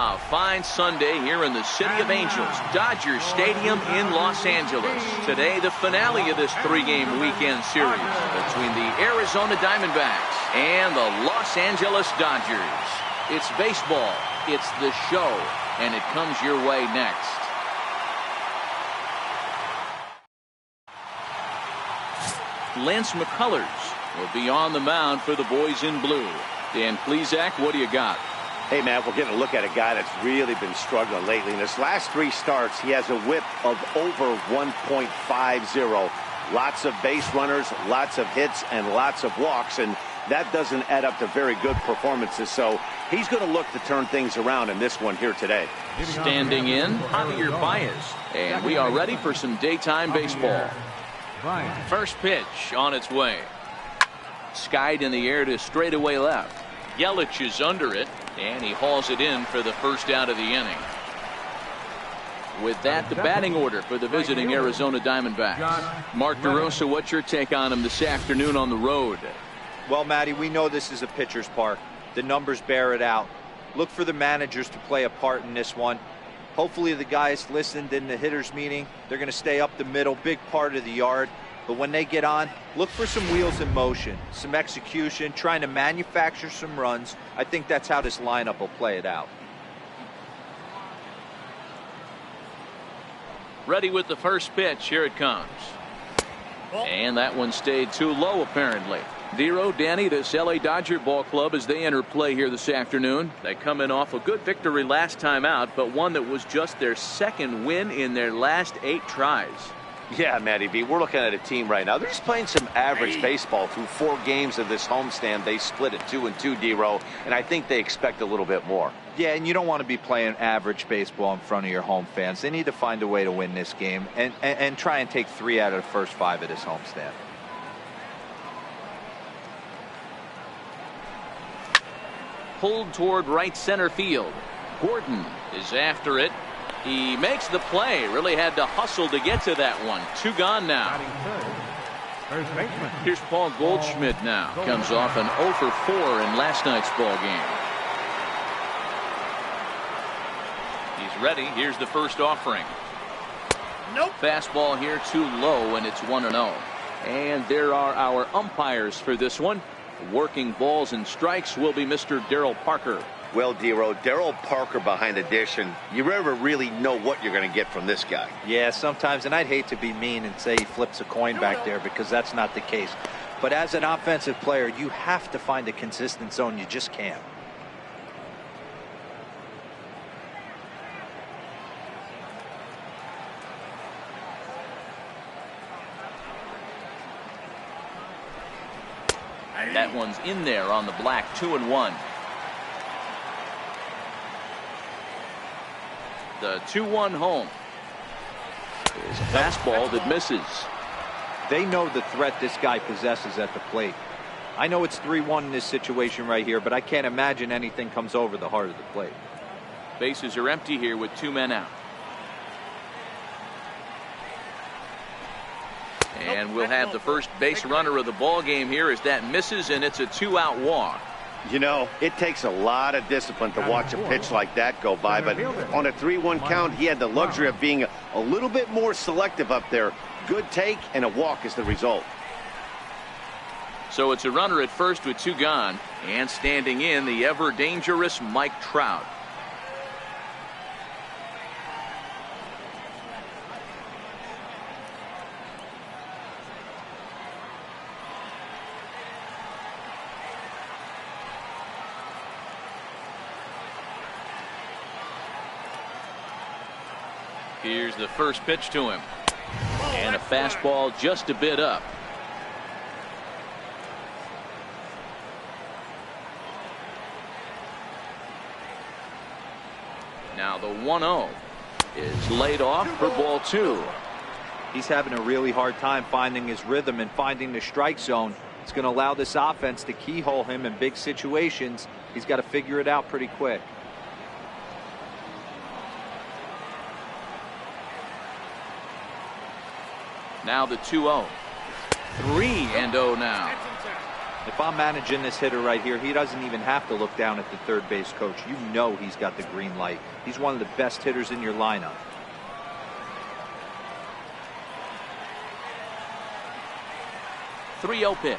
A fine Sunday here in the City of Angels, Dodger Stadium in Los Angeles. Today, the finale of this three-game weekend series between the Arizona Diamondbacks and the Los Angeles Dodgers. It's baseball, it's the show, and it comes your way next. Lance McCullers will be on the mound for the boys in blue. Dan Plesac, what do you got? Hey, man, we're getting a look at a guy that's really been struggling lately. In his last three starts, he has a whip of over 1.50. Lots of base runners, lots of hits, and lots of walks, and that doesn't add up to very good performances. So he's going to look to turn things around in this one here today. Standing in, Javier Baez. And we are ready for some daytime baseball. First pitch on its way. Skied in the air to straightaway left. Yelich is under it, and he hauls it in for the first out of the inning. With that, the batting order for the visiting Arizona Diamondbacks. Mark DeRosa, what's your take on him this afternoon on the road? Well, Matty, we know this is a pitcher's park. The numbers bear it out. Look for the managers to play a part in this one. Hopefully the guys listened in the hitters meeting. They're going to stay up the middle, big part of the yard. But when they get on, look for some wheels in motion, some execution, trying to manufacture some runs. I think that's how this lineup will play it out. Ready with the first pitch. Here it comes. And that one stayed too low, apparently. Dero, Danny, this LA Dodger ball club as they enter play here this afternoon. They come in off a good victory last time out, but one that was just their second win in their last 8 tries. Yeah, Matty B, we're looking at a team right now. They're just playing some average baseball. Through 4 games of this homestand, they split it 2-2, Dero, and I think they expect a little bit more. Yeah, and you don't want to be playing average baseball in front of your home fans. They need to find a way to win this game and try and take 3 out of the first 5 of this homestand. Pulled toward right center field. Gordon is after it. He makes the play. Really had to hustle to get to that one. 2 gone now. Here's Paul Goldschmidt now. Comes off an 0 for 4 in last night's ball game. He's ready. Here's the first offering. Nope. Fastball here too low, and it's 1-0. And there are our umpires for this one. Working balls and strikes will be Mr. Darryl Parker. Well, Dero, Darryl Parker behind the dish, and you never really know what you're going to get from this guy. Yeah, sometimes, and I'd hate to be mean and say he flips a coin back there because that's not the case. But as an offensive player, you have to find a consistent zone. You just can't. That one's in there on the black. 2-1. The 2-1 home is a fastball that misses. They know the threat this guy possesses at the plate. I know it's 3-1 in this situation right here, but I can't imagine anything comes over the heart of the plate. Bases are empty here with 2 men out. And we'll have the first base runner of the ball game here as that misses, and it's a 2-out walk. You know, it takes a lot of discipline to watch a pitch like that go by, but on a 3-1 count, he had the luxury of being a little bit more selective up there. Good take, and a walk is the result. So it's a runner at first with 2 gone, and standing in, the ever-dangerous Mike Trout. Here's the first pitch to him. And a fastball just a bit up. Now the 1-0 is laid off for ball 2. He's having a really hard time finding his rhythm and finding the strike zone. It's going to allow this offense to keyhole him in big situations. He's got to figure it out pretty quick. Now the 2-0. 3-0 now. If I'm managing this hitter right here, he doesn't even have to look down at the third base coach. You know he's got the green light. He's one of the best hitters in your lineup. Three-0 pitch.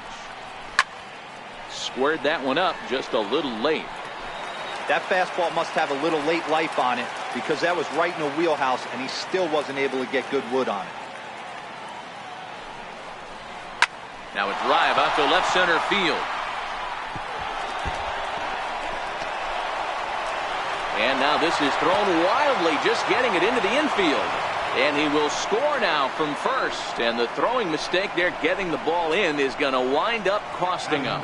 Squared that one up just a little late. That fastball must have a little late life on it, because that was right in the wheelhouse and he still wasn't able to get good wood on it. Now a drive out to left center field. And now this is thrown wildly, just getting it into the infield. And he will score now from first. And the throwing mistake there, getting the ball in, is going to wind up costing him.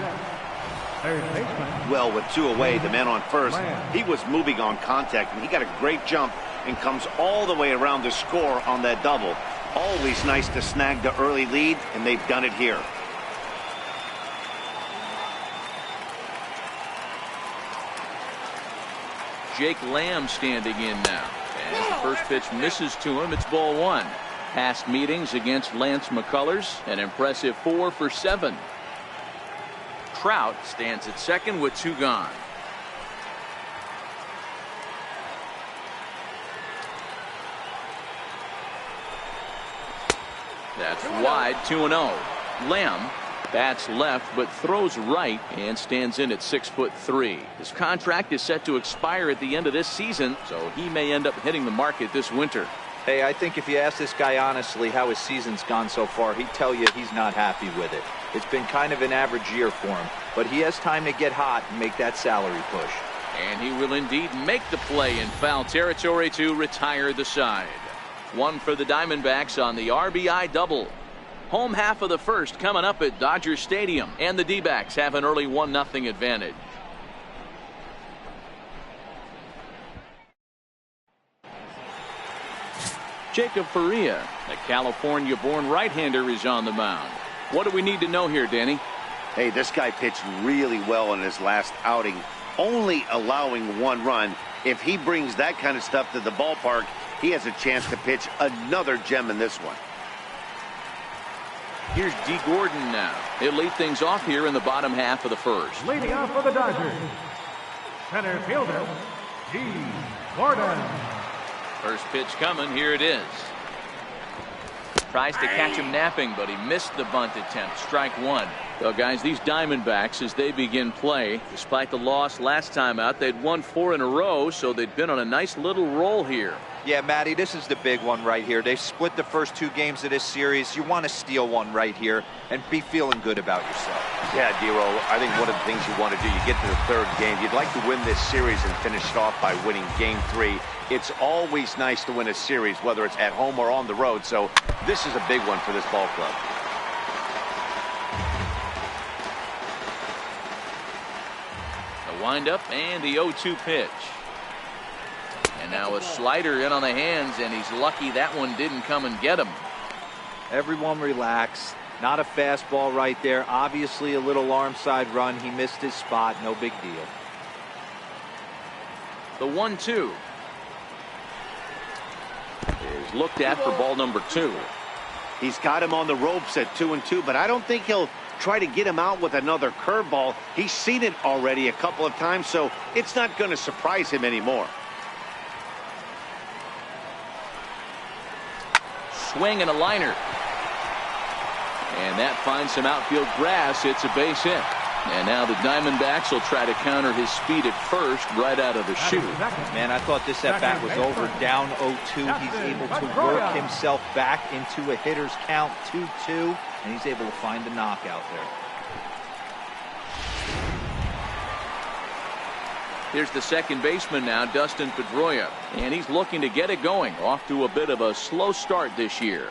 Well, with two away, the man on first, he was moving on contact, and he got a great jump and comes all the way around to score on that double. Always nice to snag the early lead, and they've done it here. Jake Lamb standing in now. As the first pitch misses to him, it's ball one. Past meetings against Lance McCullers, an impressive 4 for 7. Trout stands at second with 2 gone. That's wide, 2-0. Lamb bats left but throws right and stands in at 6'3". His contract is set to expire at the end of this season, so he may end up hitting the market this winter. Hey, I think if you ask this guy honestly how his season's gone so far, he'd tell you he's not happy with it. It's been kind of an average year for him, but he has time to get hot and make that salary push. And he will indeed make the play in foul territory to retire the side. One for the Diamondbacks on the RBI double. Home half of the first coming up at Dodger Stadium, and the D-backs have an early 1-0 advantage. Jacob Faria, the California-born right-hander, is on the mound. What do we need to know here, Danny? Hey, this guy pitched really well in his last outing, only allowing 1 run. If he brings that kind of stuff to the ballpark, he has a chance to pitch another gem in this one. Here's D. Gordon now. He'll lead things off here in the bottom half of the first. Leading off for the Dodgers, center fielder, D. Gordon. First pitch coming. Here it is. Tries to catch him napping, but he missed the bunt attempt. Strike one. Well, guys, these Diamondbacks, as they begin play, despite the loss last time out, they'd won 4 in a row, so they'd been on a nice little roll here. Yeah, Matty, this is the big one right here. They split the first 2 games of this series. You want to steal one right here and be feeling good about yourself. Yeah, Dero, I think one of the things you want to do, you get to the 3rd game, you'd like to win this series and finish it off by winning game 3. It's always nice to win a series, whether it's at home or on the road, so this is a big one for this ball club. The windup and the 0-2 pitch. And now a slider in on the hands, and he's lucky that one didn't come and get him. Everyone relax. Not a fastball right there. Obviously a little arm side run. He missed his spot. No big deal. The 1-2 is looked at for ball number 2. He's got him on the ropes at 2-2, but I don't think he'll try to get him out with another curveball. He's seen it already a couple of times, so it's not going to surprise him anymore. Swing and a liner. And that finds some outfield grass. It's a base hit. And now the Diamondbacks will try to counter his speed at first right out of the chute. Man, I thought this at-bat was over. Down 0-2. He's able to work himself back into a hitter's count, 2-2, and he's able to find the knockout there. Here's the second baseman now, Dustin Pedroia, and he's looking to get it going. Off to a bit of a slow start this year.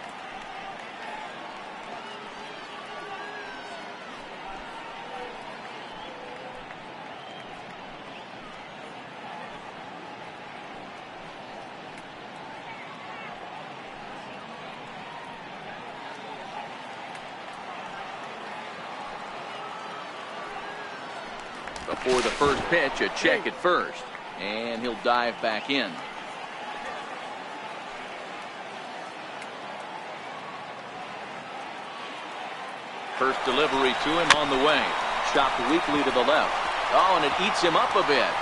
Before the first pitch, a check at first, and he'll dive back in. First delivery to him on the way. chopped weakly to the left. Oh, and it eats him up a bit.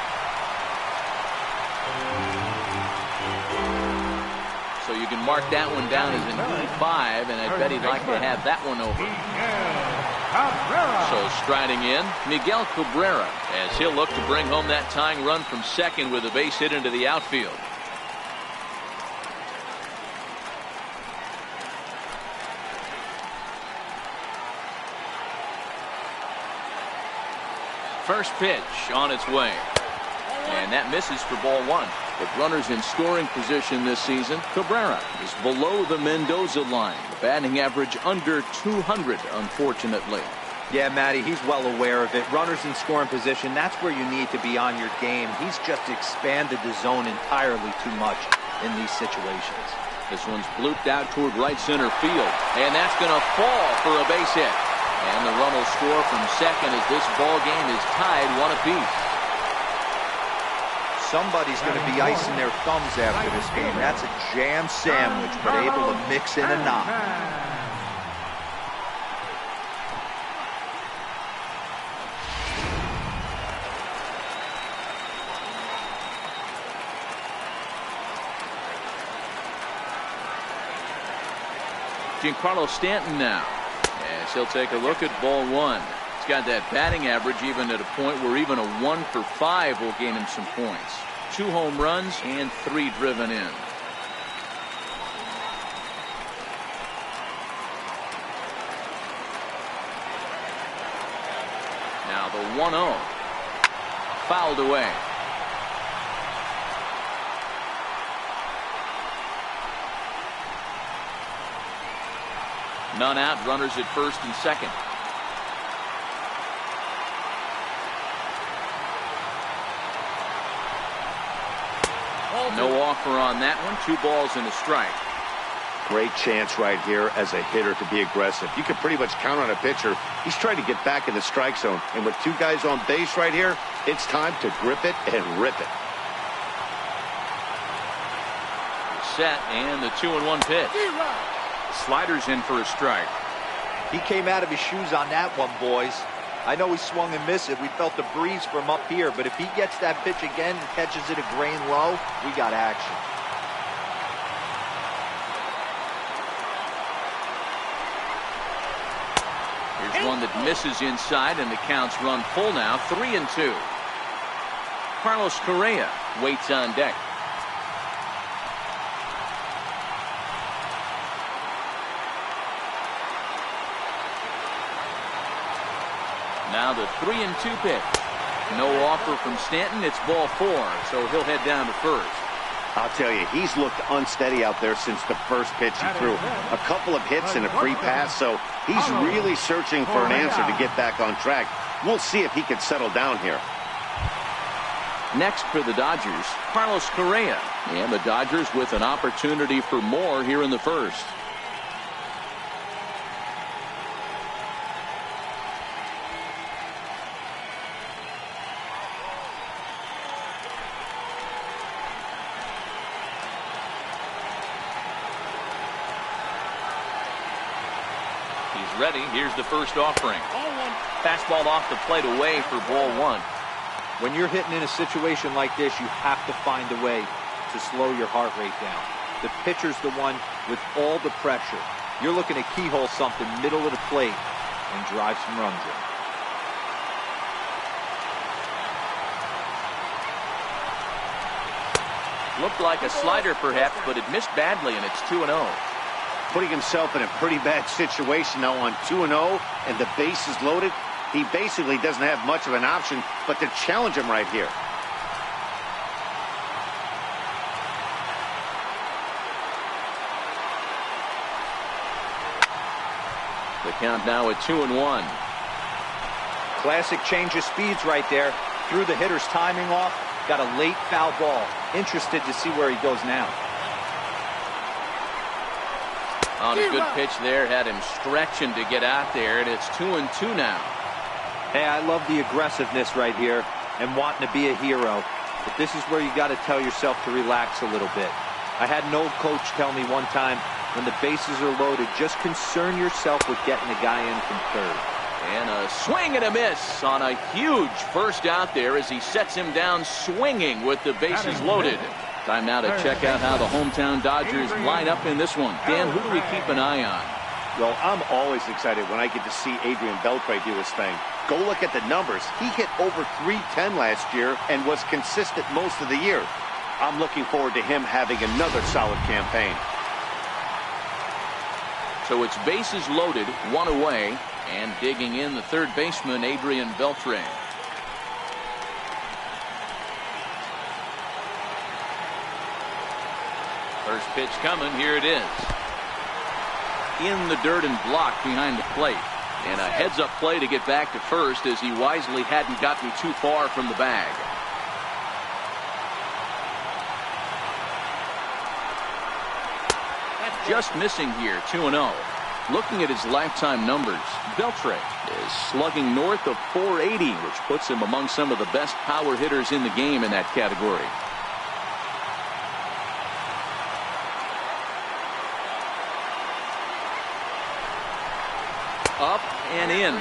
So you can mark that one down as an E5, and I bet he'd like to have that one over. So striding in, Miguel Cabrera, as he'll look to bring home that tying run from second with a base hit into the outfield. First pitch on its way. And that misses for ball one. With runners in scoring position this season, Cabrera is below the Mendoza line. Batting average under 200, unfortunately. Yeah, Matty, he's well aware of it. Runners in scoring position, that's where you need to be on your game. He's just expanded the zone entirely too much in these situations. This one's blooped out toward right center field. And that's going to fall for a base hit. And the run will score from second as this ball game is tied 1 apiece. Somebody's going to be icing their thumbs after this game. That's a jam sandwich, but able to mix in a knock. Giancarlo Stanton now, as he'll take a look at ball one. He's got that batting average even at a point where even a 1 for 5 will gain him some points. 2 home runs and 3 driven in. Now the 1-0. Fouled away. None out, runners at first and second. No offer on that one. 2 balls and a strike. Great chance right here as a hitter to be aggressive. You can pretty much count on a pitcher. He's trying to get back in the strike zone. And with 2 guys on base right here, it's time to grip it and rip it. Set, and the 2-1 pitch. Sliders in for a strike. He came out of his shoes on that one, boys. I know he swung and missed it. We felt the breeze from up here, but if he gets that pitch again and catches it a grain low, we got action. Here's one that misses inside, and the count's run full now, 3-2. Carlos Correa waits on deck. Now the 3-2 pitch. No offer from Stanton. It's ball 4, so he'll head down to first. I'll tell you, he's looked unsteady out there since the first pitch he threw. A couple of hits and a free pass, so he's really searching for an answer to get back on track. We'll see if he can settle down here. Next for the Dodgers, Carlos Correa. And the Dodgers with an opportunity for more here in the first. Ready. Here's the first offering. Fastball off the plate away for ball 1. When you're hitting in a situation like this, you have to find a way to slow your heart rate down. The pitcher's the one with all the pressure. You're looking to keyhole something middle of the plate and drive some runs in. Looked like a slider perhaps, but it missed badly, and it's 2-0. Putting himself in a pretty bad situation now on 2-0, and the base is loaded. He basically doesn't have much of an option but to challenge him right here. The count now at 2-1. Classic change of speeds right there. Threw the hitter's timing off. Got a late foul ball. Interested to see where he goes now. On a good pitch there, had him stretching to get out there, and it's 2-2 now. Hey, I love the aggressiveness right here and wanting to be a hero. But this is where you got to tell yourself to relax a little bit. I had an old coach tell me one time, when the bases are loaded, just concern yourself with getting the guy in from third. And a swing and a miss on a huge first out there as he sets him down swinging with the bases loaded. Time now to check out how the hometown Dodgers line up in this one. Dan, who do we keep an eye on? Well, I'm always excited when I get to see Adrian Beltre do his thing. Go look at the numbers. He hit over .310 last year and was consistent most of the year. I'm looking forward to him having another solid campaign. So it's bases loaded, one away, and digging in the third baseman, Adrian Beltre. First pitch coming, here it is. In the dirt and blocked behind the plate. And a heads-up play to get back to first as he wisely hadn't gotten too far from the bag. Just missing here, 2-0. Looking at his lifetime numbers, Beltre is slugging north of .480, which puts him among some of the best power hitters in the game in that category. Up and in.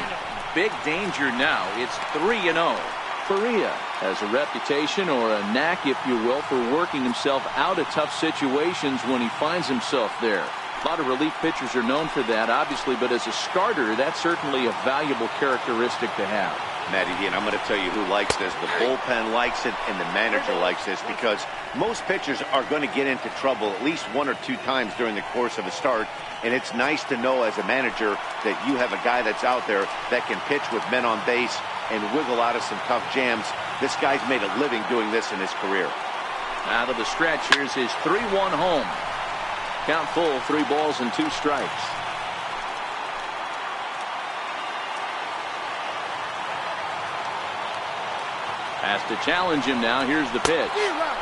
Big danger now. It's 3-0. Faria has a reputation, or a knack if you will, for working himself out of tough situations when he finds himself there. A lot of relief pitchers are known for that, obviously, but as a starter, that's certainly a valuable characteristic to have. Matty D, and I'm going to tell you who likes this. The bullpen likes it, and the manager likes this, because most pitchers are going to get into trouble at least one or two times during the course of a start, and it's nice to know as a manager that you have a guy that's out there that can pitch with men on base and wiggle out of some tough jams. This guy's made a living doing this in his career. Out of the stretch, here's his 3-1 home. Count full, 3 balls and 2 strikes. Has to challenge him now. Here's the pitch.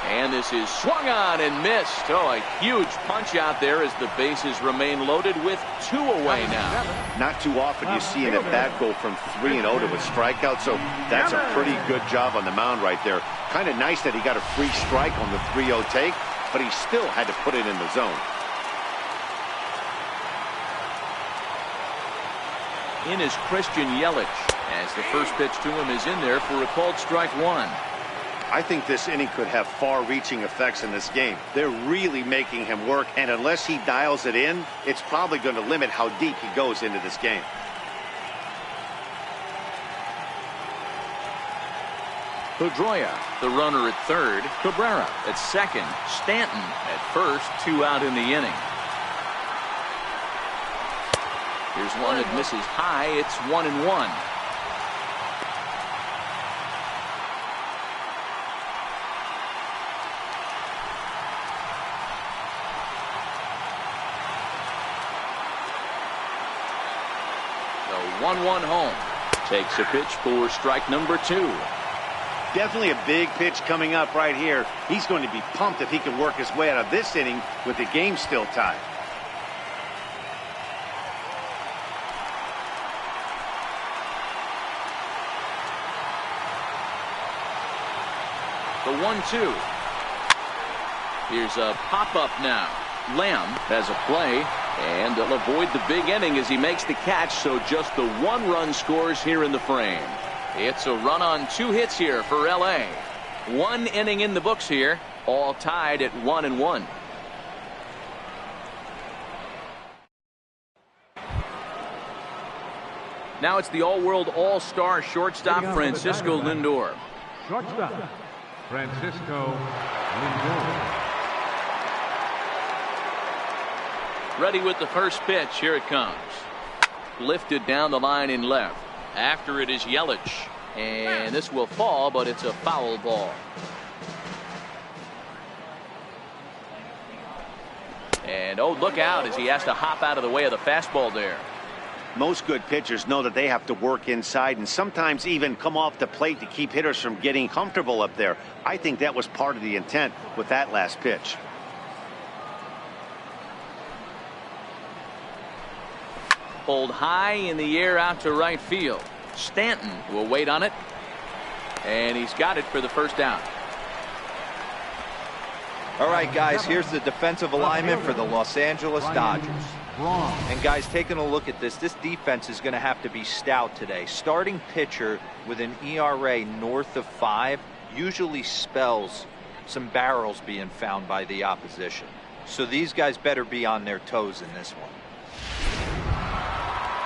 And this is swung on and missed. Oh, a huge punch out there as the bases remain loaded with 2 away now. Not too often you see an at-bat go from 3-0 to a strikeout, so that's a pretty good job on the mound right there. Kind of nice that he got a free strike on the 3-0 take, but he still had to put it in the zone. In is Christian Yelich, as the first pitch to him is in there for a called strike 1. I think this inning could have far-reaching effects in this game. They're really making him work, and unless he dials it in, it's probably going to limit how deep he goes into this game. Pedroia, the runner at third. Cabrera at second. Stanton at first. 2 out in the inning. Here's one that misses high. It's 1-1. The 1-1 home. Takes a pitch for strike number 2. Definitely a big pitch coming up right here. He's going to be pumped if he can work his way out of this inning with the game still tied. The 1-2. Here's a pop-up now. Lamb has a play, and they'll avoid the big inning as he makes the catch, so just the 1 run scores here in the frame. It's a run on 2 hits here for L.A. 1 inning in the books here, all tied at 1-1. Now it's the all-world all-star shortstop Francisco Lindor. Shortstop, Francisco Lindor. Ready with the first pitch. Here it comes. Lifted down the line in left. After it is Yelich. And this will fall, but it's a foul ball. And oh, look out as he has to hop out of the way of the fastball there. Most good pitchers know that they have to work inside and sometimes even come off the plate to keep hitters from getting comfortable up there. I think that was part of the intent with that last pitch. Pulled high in the air out to right field. Stanton will wait on it. And he's got it for the first out. All right, guys, here's the defensive alignment for the Los Angeles Dodgers. Wrong. And guys, taking a look at this defense is going to have to be stout today. Starting pitcher with an ERA north of 5 usually spells some barrels being found by the opposition. So these guys better be on their toes in this one.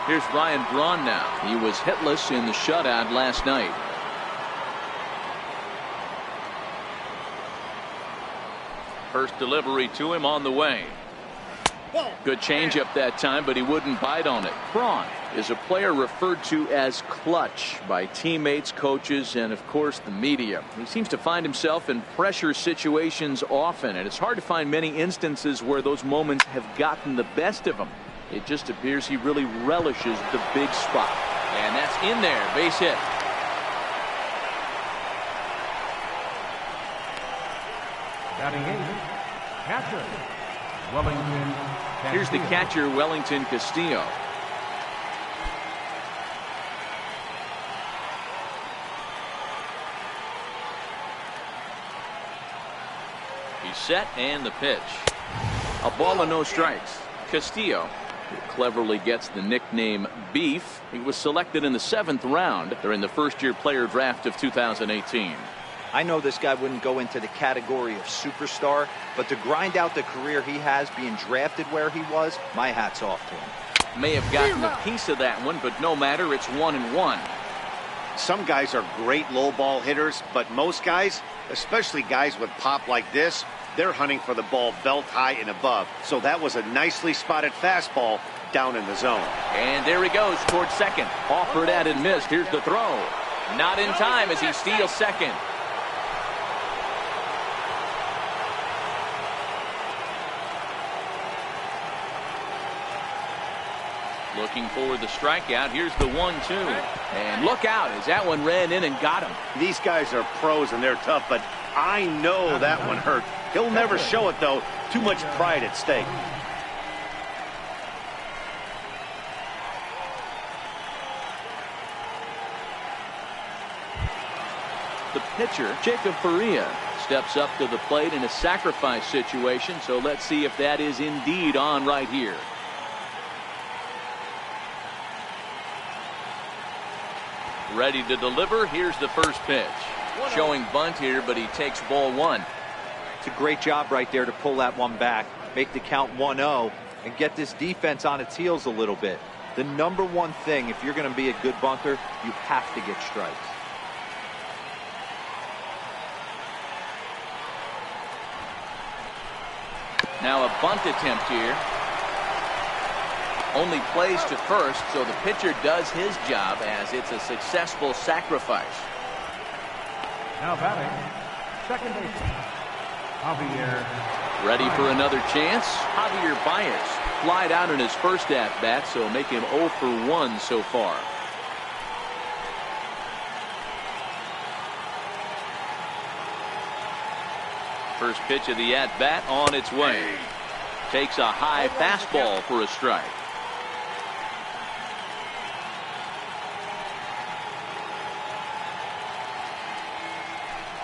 Here's Ryan Braun now. He was hitless in the shutout last night. First delivery to him on the way. Good changeup that time, but he wouldn't bite on it. Braun is a player referred to as clutch by teammates, coaches, and of course the media. He seems to find himself in pressure situations often, and it's hard to find many instances where those moments have gotten the best of him. It just appears he really relishes the big spot. And that's in there, base hit. Batting 8, catcher, Wellington. Here's the catcher, Wellington Castillo. He's set, and the pitch. A ball and no strikes. Castillo, who cleverly gets the nickname Beef. He was selected in the 7th round during the first-year player draft of 2018. I know this guy wouldn't go into the category of superstar, but to grind out the career he has being drafted where he was, my hat's off to him. May have gotten a piece of that one, but no matter, it's 1-1. Some guys are great low ball hitters, but most guys, especially guys with pop like this, they're hunting for the ball belt high and above. So that was a nicely spotted fastball down in the zone. And there he goes towards second. Offered at and missed. Here's the throw. Not in time as he steals second. Looking for the strikeout. Here's the 1-2. And look out as that one ran in and got him. These guys are pros and they're tough, but I know that one hurt. He'll never show it, though. Too much pride at stake. The pitcher, Jacob Faria, steps up to the plate in a sacrifice situation. So let's see if that is indeed on right here. Ready to deliver. Here's the first pitch. Showing bunt here, but he takes ball 1. It's a great job right there to pull that one back, make the count 1-0, and get this defense on its heels a little bit. The number one thing, if you're going to be a good bunter, you have to get strikes. Now a bunt attempt here. Only plays to first, so the pitcher does his job as it's a successful sacrifice. Now batting, second baseman, Javier. Ready for another chance? Javier Baez flied out in his first at-bat, so make him 0 for 1 so far. First pitch of the at-bat on its way. Takes a high fastball for a strike.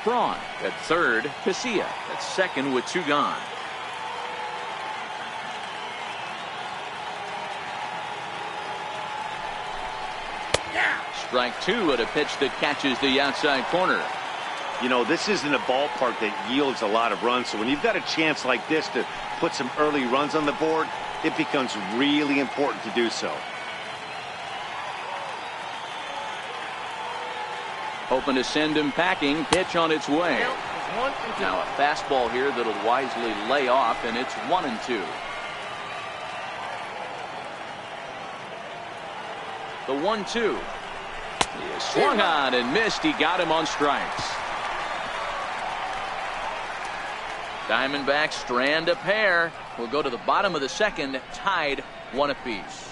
Braun at third. Casilla at second with 2 gone. Strike 2 at a pitch that catches the outside corner. You know, this isn't a ballpark that yields a lot of runs. So when you've got a chance like this to put some early runs on the board, it becomes really important to do so. Hoping to send him packing. Pitch on its way. Now a fastball here that'll wisely lay off, and it's 1-2. The 1-2. He swung on and missed. He got him on strikes. Diamondbacks strand a pair. We'll go to the bottom of the second, tied 1 apiece.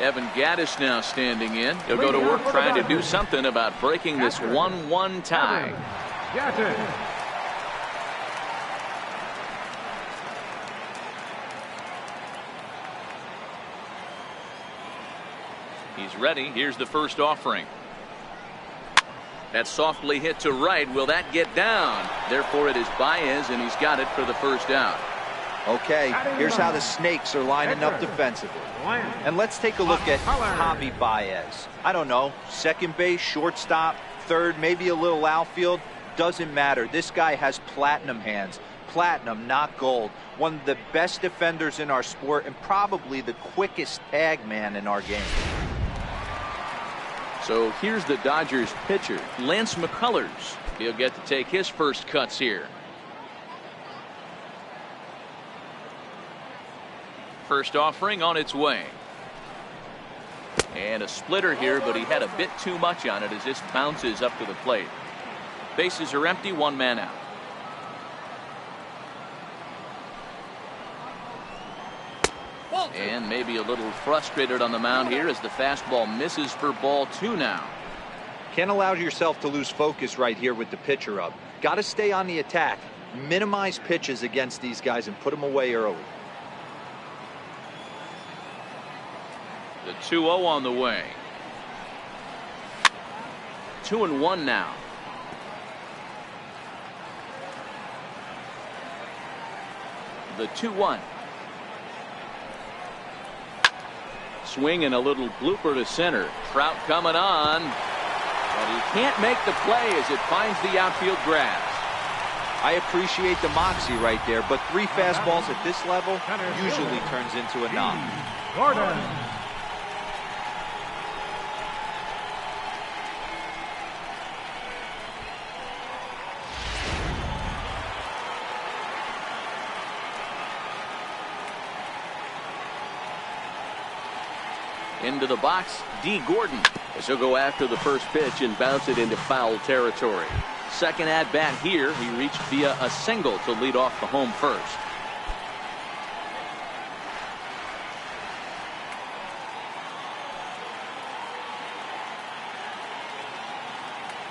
Evan Gaddis now standing in. He'll go to work trying to do something about breaking this 1-1 tie. He's ready. Here's the first offering. That softly hit to right. Will that get down? Therefore, it is Baez, and he's got it for the first down. Okay, here's how the Snakes are lining up defensively. And let's take a look at Javi Baez. I don't know, second base, shortstop, third, maybe a little outfield. Doesn't matter. This guy has platinum hands. Platinum, not gold. One of the best defenders in our sport and probably the quickest tag man in our game. So here's the Dodgers pitcher, Lance McCullers. He'll get to take his first cuts here. First offering on its way. And a splitter here, but he had a bit too much on it as this bounces up to the plate. Bases are empty, one man out. And maybe a little frustrated on the mound here as the fastball misses for ball 2 now. Can't allow yourself to lose focus right here with the pitcher up. Got to stay on the attack. Minimize pitches against these guys and put them away early. The 2-0 on the way. 2-1 now. The 2-1. Swing and a little blooper to center. Trout coming on. But he can't make the play as it finds the outfield grass. I appreciate the moxie right there, but 3 fastballs at this level usually turns into a knock. Gordon. Into the box, D. Gordon. As he'll go after the first pitch and bounce it into foul territory. Second at bat here, he reached via a single to lead off the home first.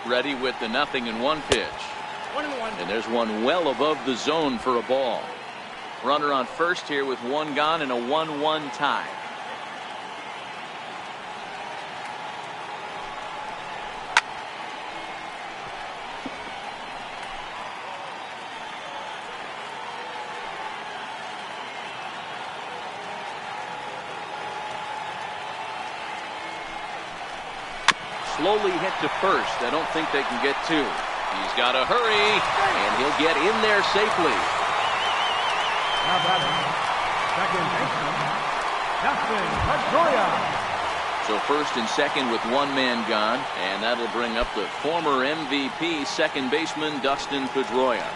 Ready with the 0-1 pitch. 1-1. And there's one well above the zone for a ball. Runner on first here with 1 gone and a 1-1 tie. Slowly hit to first. I don't think they can get 2. He's got to hurry, and he'll get in there safely. Now batting, second baseman, Dustin Pedroia. So first and second with 1 man gone, and that'll bring up the former MVP second baseman Dustin Pedroia.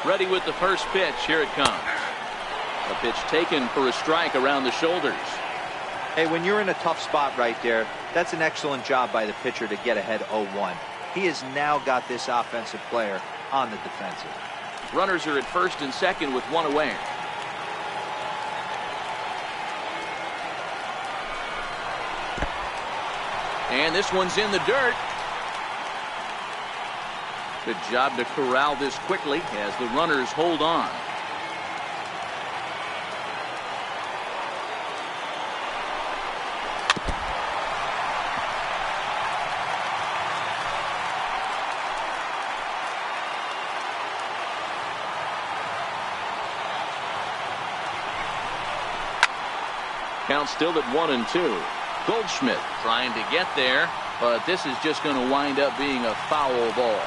Ready with the first pitch. Here it comes. A pitch taken for a strike around the shoulders. Hey, when you're in a tough spot right there, that's an excellent job by the pitcher to get ahead 0-1. He has now got this offensive player on the defensive. Runners are at first and second with 1 away. And this one's in the dirt. Good job to corral this quickly as the runners hold on. Count still at 1-2. Goldschmidt trying to get there, but this is just going to wind up being a foul ball.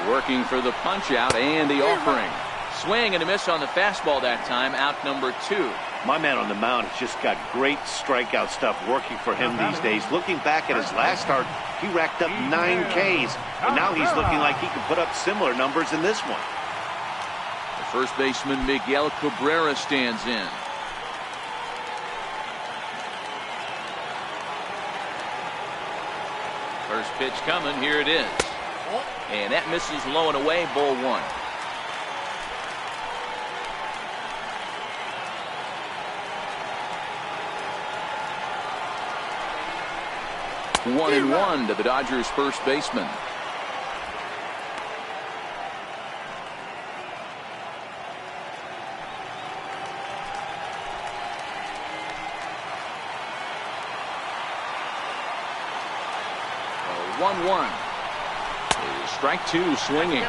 Working for the punch out and the offering. Swing and a miss on the fastball that time. Out number 2. My man on the mound has just got great strikeout stuff working for him these days. Looking back at his last start, he racked up 9 Ks, and now he's looking like he can put up similar numbers in this one. First baseman Miguel Cabrera stands in. First pitch coming. Here it is. And that misses low and away. Ball 1. One and 1 to the Dodgers first baseman. 1-1. Strike two swinging.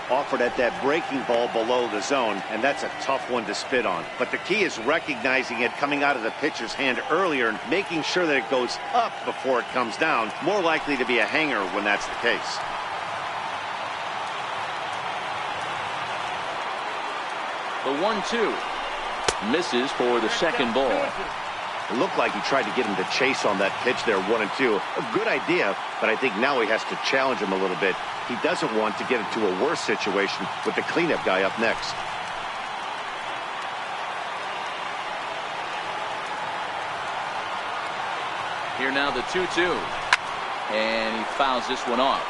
Offered at that breaking ball below the zone, and that's a tough one to spit on. But the key is recognizing it coming out of the pitcher's hand earlier and making sure that it goes up before it comes down. More likely to be a hanger when that's the case. The 1-2 misses for the second ball. It looked like he tried to get him to chase on that pitch there, 1-2. A good idea, but I think now he has to challenge him a little bit. He doesn't want to get into a worse situation with the cleanup guy up next. Here now the 2-2. And he fouls this one off.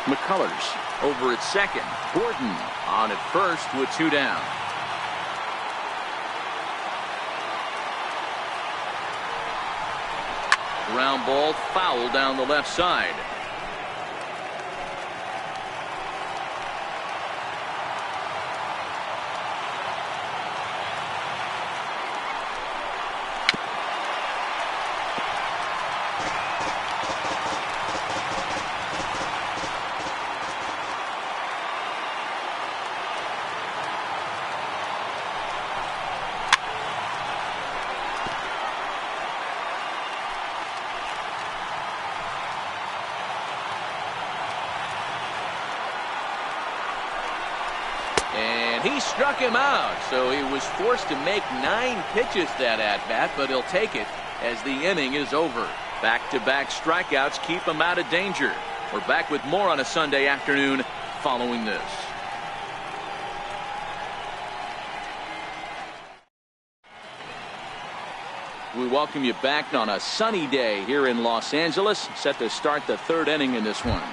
McCullers over at second. Gordon on at first with two down. Ground ball foul down the left side. He struck him out, so he was forced to make 9 pitches that at-bat, but he'll take it as the inning is over. Back-to-back strikeouts keep him out of danger. We're back with more on a Sunday afternoon following this. We welcome you back on a sunny day here in Los Angeles, set to start the third inning in this one.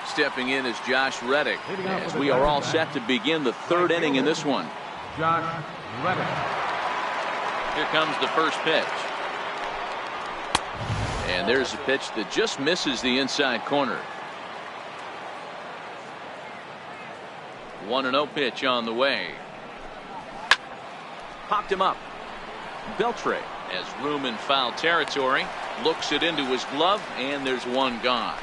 Stepping in is Josh Reddick as we are all set to begin the third inning in this one. Josh Reddick. Here comes the first pitch. And there's a pitch that just misses the inside corner. 1-0 pitch on the way. Popped him up. Beltre has room in foul territory. Looks it into his glove, and there's one gone.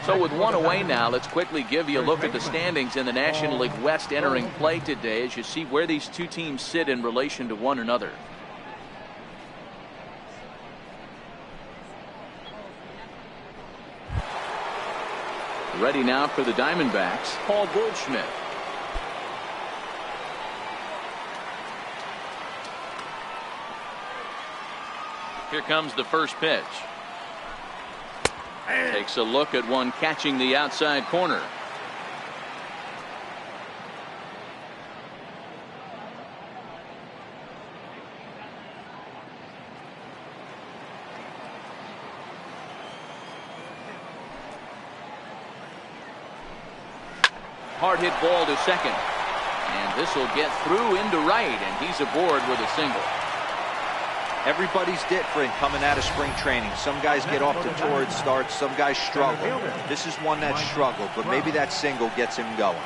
So with one away now, let's quickly give you a look at the standings in the National League West entering play today as you see where these two teams sit in relation to one another. Ready now for the Diamondbacks, Paul Goldschmidt. Here comes the first pitch. Takes a look at one catching the outside corner. Hard hit ball to second. And this will get through into right, and he's aboard with a single. Everybody's different coming out of spring training. Some guys get off to torrid starts. Some guys struggle. This is one that struggled, but maybe that single gets him going.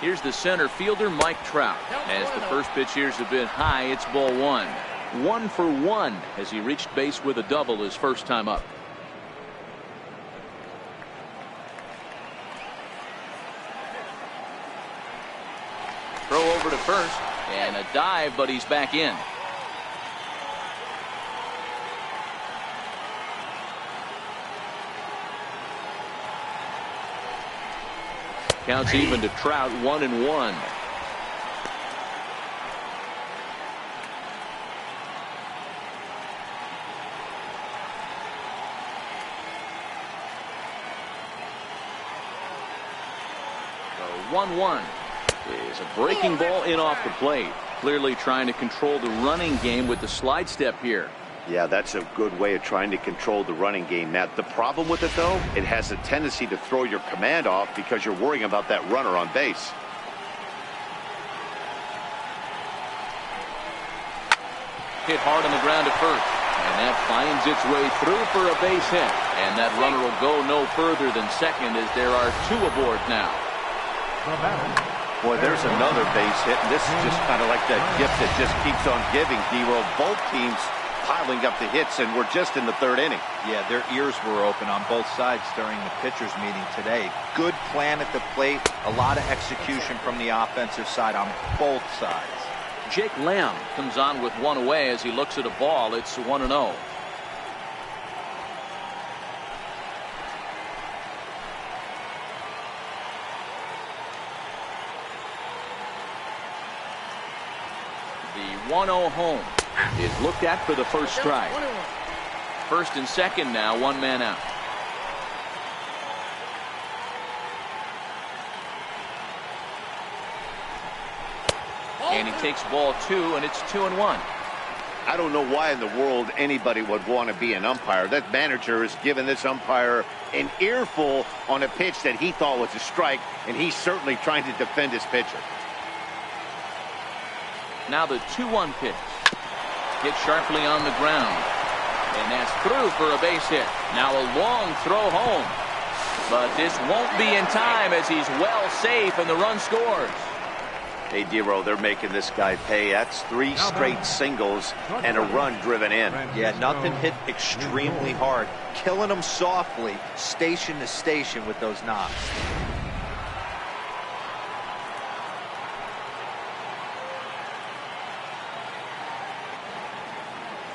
Here's the center fielder, Mike Trout. As the first pitch here's a bit high, it's ball one. 1 for 1 as he reached base with a double his first time up. Throw over to first, and a dive, but he's back in. Counts even to Trout, 1-1. So 1-1. Is a breaking ball in off the plate. Clearly trying to control the running game with the slide step here. Yeah, that's a good way of trying to control the running game, Matt. The problem with it, though, it has a tendency to throw your command off because you're worrying about that runner on base. Hit hard on the ground at first. And that finds its way through for a base hit. And that runner will go no further than second as there are 2 aboard now. The batter. Boy, there's another base hit, and this is just kind of like that gift that just keeps on giving, D-Roll. Both teams piling up the hits, and we're just in the third inning. Yeah, their ears were open on both sides during the pitchers meeting today. Good plan at the plate, a lot of execution from the offensive side on both sides. Jake Lamb comes on with one away as he looks at a ball. It's 1-0. The 1-0 home is looked at for the first strike. First and second now, one man out. And he takes ball 2, and it's 2-1. I don't know why in the world anybody would want to be an umpire. That manager has given this umpire an earful on a pitch that he thought was a strike, and he's certainly trying to defend his pitcher. Now the 2-1 pitch. Hit sharply on the ground. And that's through for a base hit. Now a long throw home. But this won't be in time as he's well safe and the run scores. Hey, D-Roll, they're making this guy pay. That's 3 straight singles and a run driven in. Yeah, nothing hit extremely hard. Killing them softly, station to station with those knocks.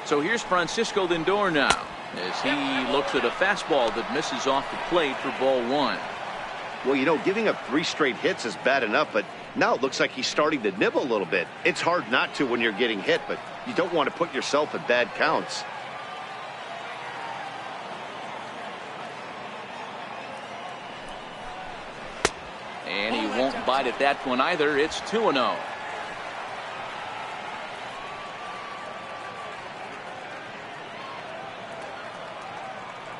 So here's Francisco Lindor now as he looks at a fastball that misses off the plate for ball 1. Well, you know, giving up 3 straight hits is bad enough, but now it looks like he's starting to nibble a little bit. It's hard not to when you're getting hit, but you don't want to put yourself at bad counts. And he won't bite at that one either. It's 2-0.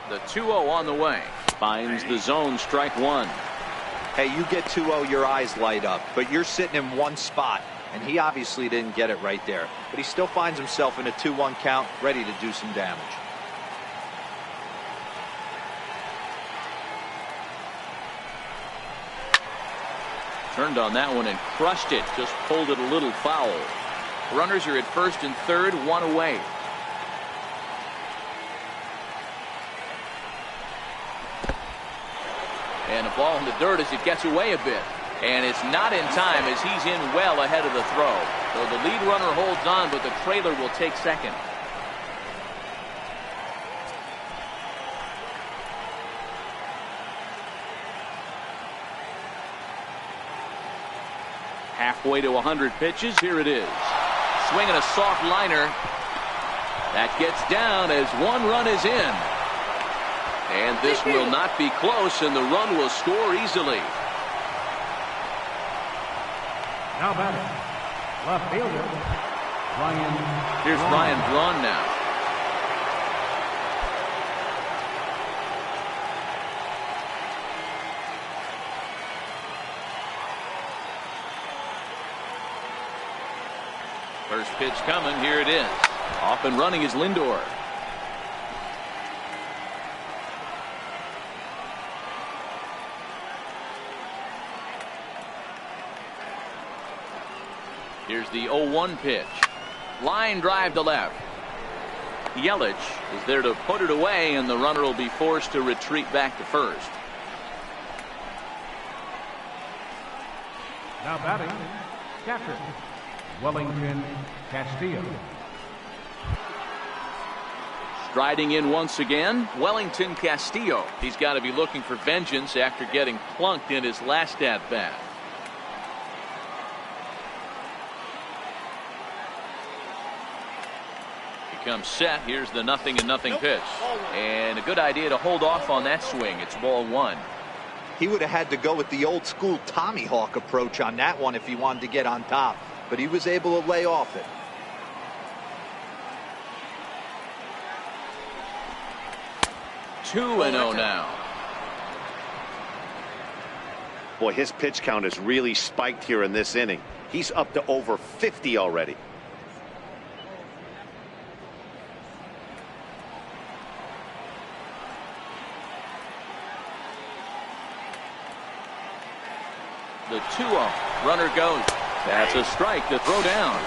The 2-0 on the way. Finds the zone, strike 1. Hey, you get 2-0, your eyes light up, but you're sitting in one spot, and he obviously didn't get it right there. But he still finds himself in a 2-1 count, ready to do some damage. Turned on that one and crushed it. Just pulled it a little foul. Runners are at first and third, one away. And a ball in the dirt as it gets away a bit. And it's not in time as he's in well ahead of the throw. So the lead runner holds on, but the trailer will take second. Halfway to 100 pitches. Here it is. Swinging a soft liner. That gets down as one run is in. And this will not be close, and the run will score easily. Now batting, left fielder, Ryan. Here's Ryan Braun now. First pitch coming. Here it is. Off and running is Lindor. Here's the 0-1 pitch. Line drive to left. Yelich is there to put it away, and the runner will be forced to retreat back to first. Now batting, catcher, Wellington Castillo. Striding in once again, Wellington Castillo. He's got to be looking for vengeance after getting plunked in his last at-bat. Comes set. Here's the 0-0 pitch, and a good idea to hold off on that swing. It's ball 1. He would have had to go with the old school Tommy Hawk approach on that one if he wanted to get on top, but he was able to lay off it. Two and 0 now. Boy, his pitch count has really spiked here in this inning. He's up to over 50 already. The 2-0. Runner goes. That's a strike to throw down.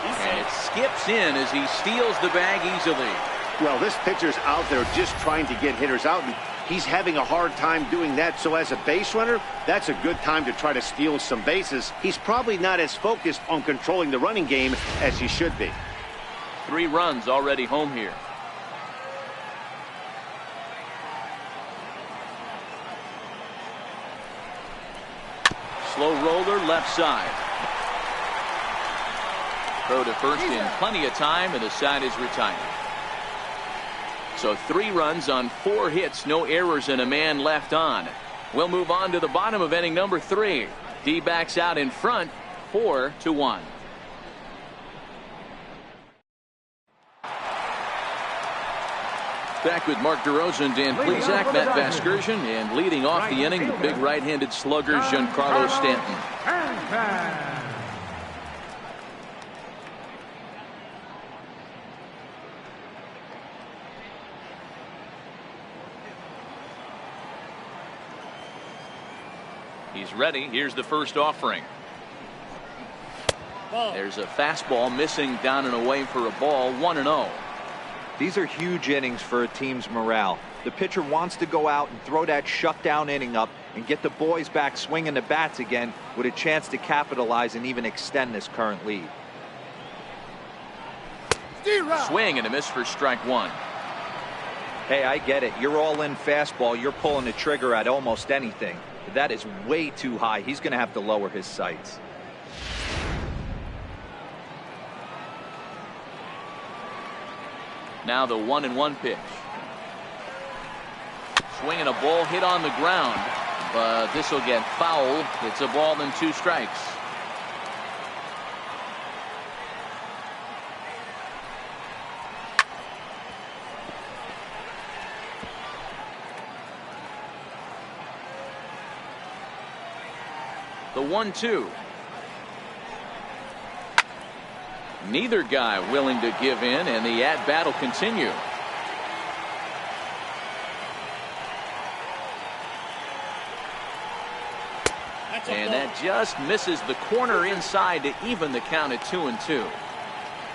And it skips in as he steals the bag easily. Well, this pitcher's out there just trying to get hitters out, and he's having a hard time doing that. So as a base runner, that's a good time to try to steal some bases. He's probably not as focused on controlling the running game as he should be. 3 runs already home here. Slow roller left side. Throw to first in plenty of time, and the side is retired. So 3 runs on 4 hits, no errors, and a man left on. We'll move on to the bottom of inning number 3. D-backs out in front, 4-1. Back with Mark DeRosa and Dan Plesac, Matt Vasgersian, and leading off the inning, the big right-handed slugger, Giancarlo Stanton. He's ready. Here's the first offering. There's a fastball missing down and away for a ball. 1-0. These are huge innings for a team's morale. The pitcher wants to go out and throw that shutdown inning up and get the boys back swinging the bats again with a chance to capitalize and even extend this current lead. Swing and a miss for strike 1. Hey, I get it. You're all in fastball. You're pulling the trigger at almost anything. That is way too high. He's going to have to lower his sights. Now the 1-1 pitch. Swinging a ball hit on the ground, but this will get fouled. It's a ball and 2 strikes. The 1-2. Neither guy willing to give in, and the at-bat will continue. And that just misses the corner inside to even the count at 2-2.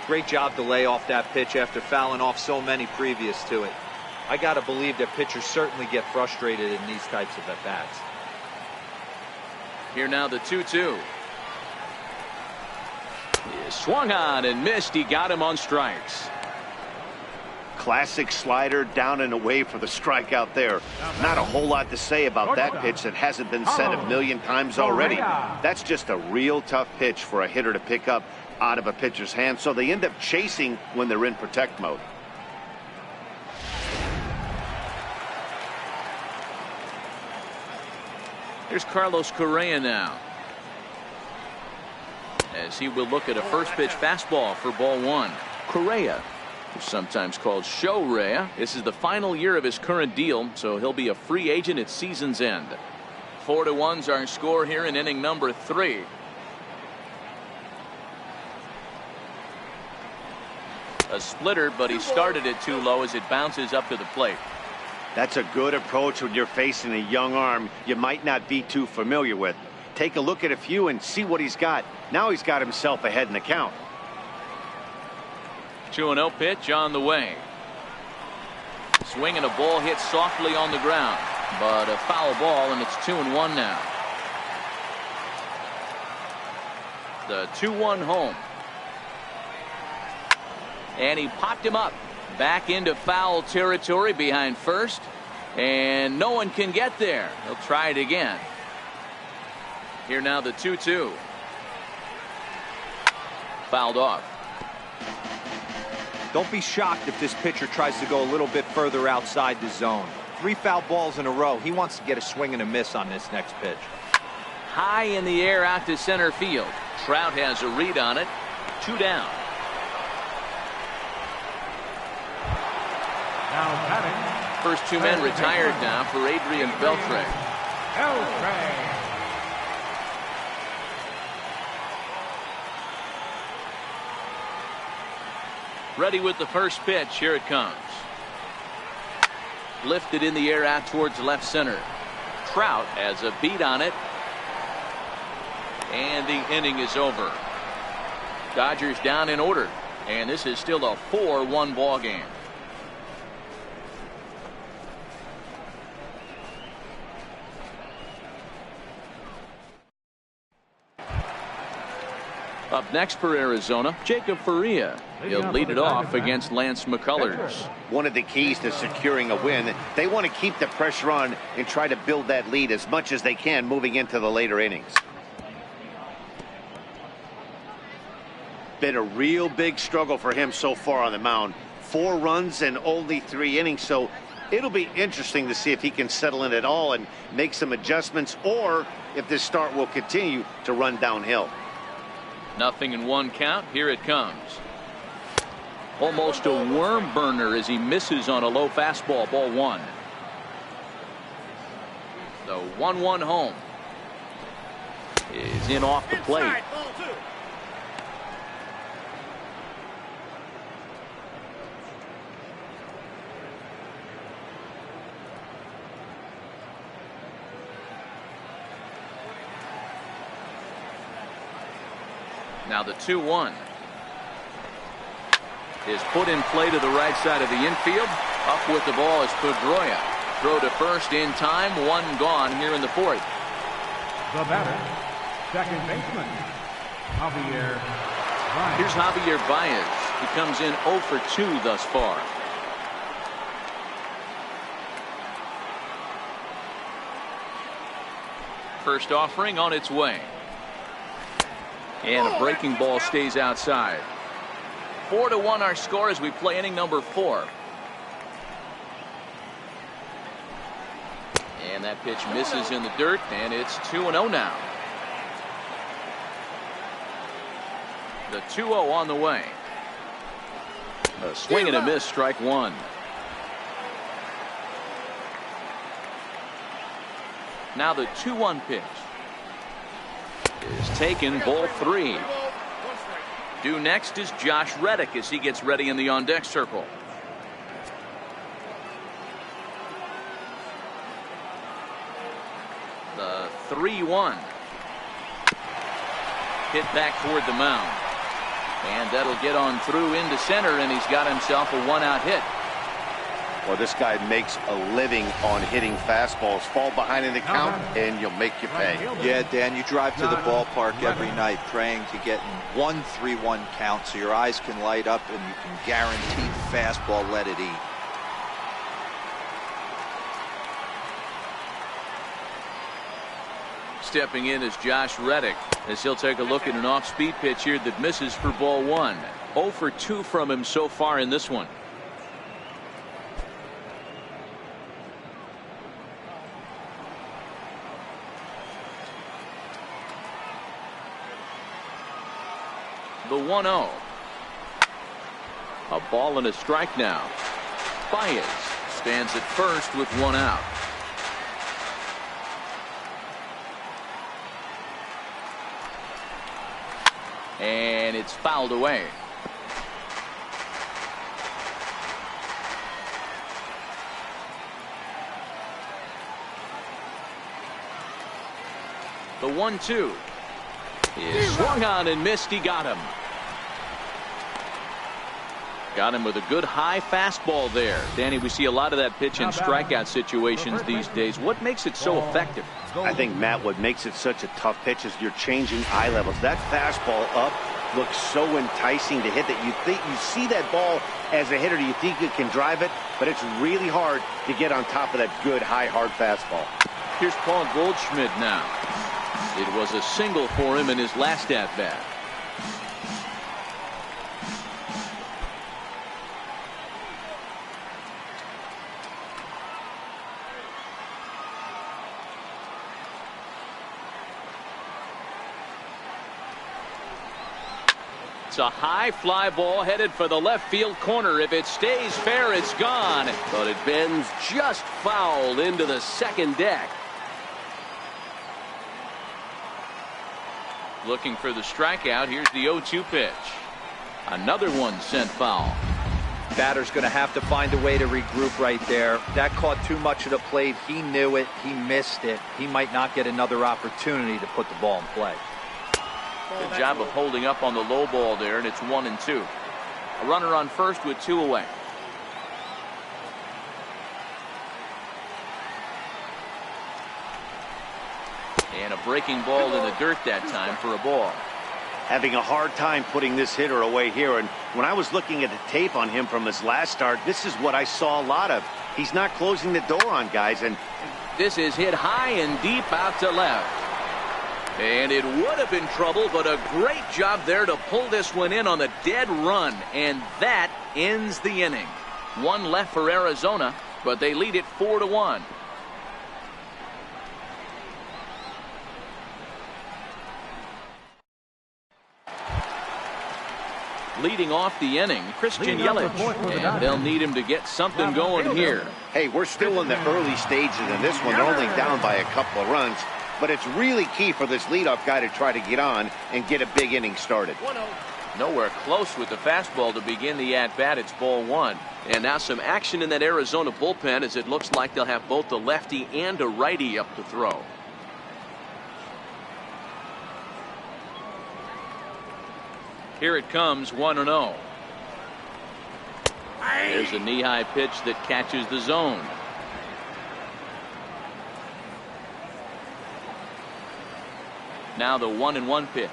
Great job to lay off that pitch after fouling off so many previous to it. I got to believe that pitchers certainly get frustrated in these types of at-bats. Here now the 2-2. He swung on and missed. He got him on strikes. Classic slider down and away for the strikeout there. Not a whole lot to say about that pitch that hasn't been said a million times already. That's just a real tough pitch for a hitter to pick up out of a pitcher's hand, so they end up chasing when they're in protect mode. Here's Carlos Correa now, as he will look at a first pitch fastball for ball 1. Correa, who's sometimes called Show Rea, this is the final year of his current deal, so he'll be a free agent at season's end. 4-1's our score here in inning number 3. A splitter, but he started it too low as it bounces up to the plate. That's a good approach when you're facing a young arm you might not be too familiar with. Take a look at a few and see what he's got. Now he's got himself ahead in the count. 2-0 pitch on the way. Swinging a ball hit softly on the ground, but a foul ball, and it's 2-1 now. The 2-1 home. And he popped him up back into foul territory behind first, and no one can get there. He'll try it again. Here now the 2-2. Fouled off. Don't be shocked if this pitcher tries to go a little bit further outside the zone. 3 foul balls in a row. He wants to get a swing and a miss on this next pitch. High in the air out to center field. Trout has a read on it. 2 down. Now batting. First 2 men retired now for Adrian Beltre. Ready with the first pitch. Here it comes. Lifted in the air out towards left center. Trout has a beat on it. And the inning is over. Dodgers down in order. And this is still a 4-1 ball game. Up next for Arizona, Jacob Faria. He'll lead it off against Lance McCullers. One of the keys to securing a win, they want to keep the pressure on and try to build that lead as much as they can moving into the later innings. Been a real big struggle for him so far on the mound. 4 runs and only 3 innings, so it'll be interesting to see if he can settle in at all and make some adjustments, or if this start will continue to run downhill. 0-1 count. Here it comes. Almost a worm burner as he misses on a low fastball. Ball 1. The 1-1 home is in off the plate. Now the 2-1 is put in play to the right side of the infield. Up with the ball is Pedroia. Throw to first in time. 1 gone here in the 4th. The batter, second baseman, Javier Baez. Here's Javier Baez. He comes in 0 for 2 thus far. First offering on its way. And a breaking ball stays outside. 4-1 our score as we play inning number 4. And that pitch misses in the dirt, and it's 2-0 now. The 2-0 on the way. A swing and a miss, strike 1. Now the 2-1 pitch is taken, ball 3. Due next is Josh Reddick as he gets ready in the on-deck circle. The 3-1 hit back toward the mound, and that'll get on through into center, and he's got himself a 1-out hit. Well, this guy makes a living on hitting fastballs. Fall behind in the count, and you'll make you pay. Yeah, Dan, you drive to the ballpark every night praying to get in 1 3-1 count so your eyes can light up and you can guarantee fastball, let it eat. Stepping in is Josh Reddick as he'll take a look at an off-speed pitch here that misses for ball 1. 0 for 2 from him so far in this one. The 1-0. A ball and a strike now. Baez stands at first with 1 out. And it's fouled away. The 1-2 is swung on and missed. He got him. Got him with a good high fastball there. Danny, we see a lot of that pitch in strikeout situations these days. What makes it so effective? I think, Matt, what makes it such a tough pitch is you're changing eye levels. That fastball up looks so enticing to hit that you think you see that ball as a hitter. You think you can drive it, but it's really hard to get on top of that good high hard fastball. Here's Paul Goldschmidt now. It was a single for him in his last at bat. It's a high fly ball headed for the left field corner. If it stays fair, it's gone. But it bends just foul into the second deck. Looking for the strikeout. Here's the 0-2 pitch. Another one sent foul. Batter's going to have to find a way to regroup right there. That caught too much of the plate. He knew it. He missed it. He might not get another opportunity to put the ball in play. Good job of holding up on the low ball there, and it's 1-2. A runner on first with 2 away. And a breaking ball in the dirt that time for a ball. Having a hard time putting this hitter away here, and when I was looking at the tape on him from his last start, this is what I saw a lot of. He's not closing the door on guys, and this is hit high and deep out to left. And it would have been trouble, but a great job there to pull this one in on the dead run, and that ends the inning. 1 left for Arizona, but they lead it 4-1. Leading off the inning, Christian Yelich, and they'll need him to get something going here. Hey, we're still in the early stages in this one. They're only down by a couple of runs, but it's really key for this leadoff guy to try to get on and get a big inning started. Nowhere close with the fastball to begin the at-bat. It's ball 1. And now some action in that Arizona bullpen, as it looks like they'll have both a lefty and a righty up to throw. Here it comes, 1-0. There's a knee-high pitch that catches the zone. Now the 1-1 pitch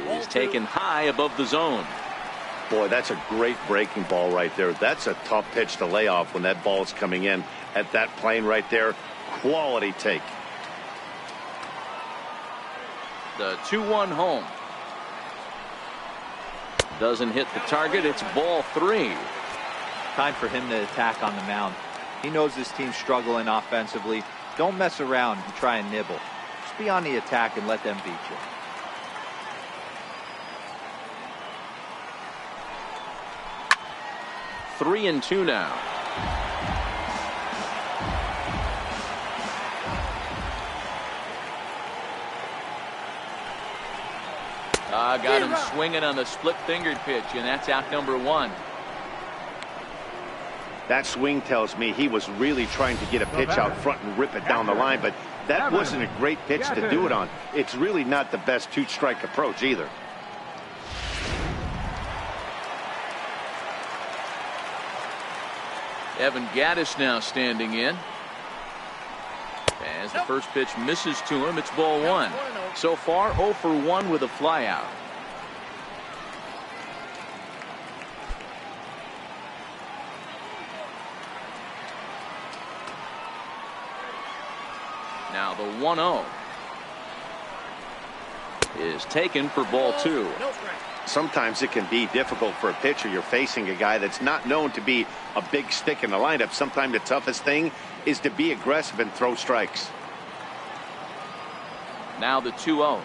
is taken high above the zone. Boy, that's a great breaking ball right there. That's a tough pitch to lay off when that ball's coming in at that plane right there. Quality take. The 2-1 home. Doesn't hit the target. It's ball 3. Time for him to attack on the mound. He knows this team's struggling offensively. Don't mess around and try and nibble. Just be on the attack and let them beat you. Three and 2 now. Got him swinging on the split-fingered pitch, and that's out number 1. That swing tells me he was really trying to get a pitch out front and rip it down the line, but that wasn't a great pitch to do it on. It's really not the best two-strike approach either. Evan Gattis now standing in. As the first pitch misses to him, it's ball 1. So far, 0 for 1 with a flyout. Now the 1-0 is taken for ball 2. Sometimes it can be difficult for a pitcher. You're facing a guy that's not known to be a big stick in the lineup. Sometimes the toughest thing is to be aggressive and throw strikes. Now the 2-0.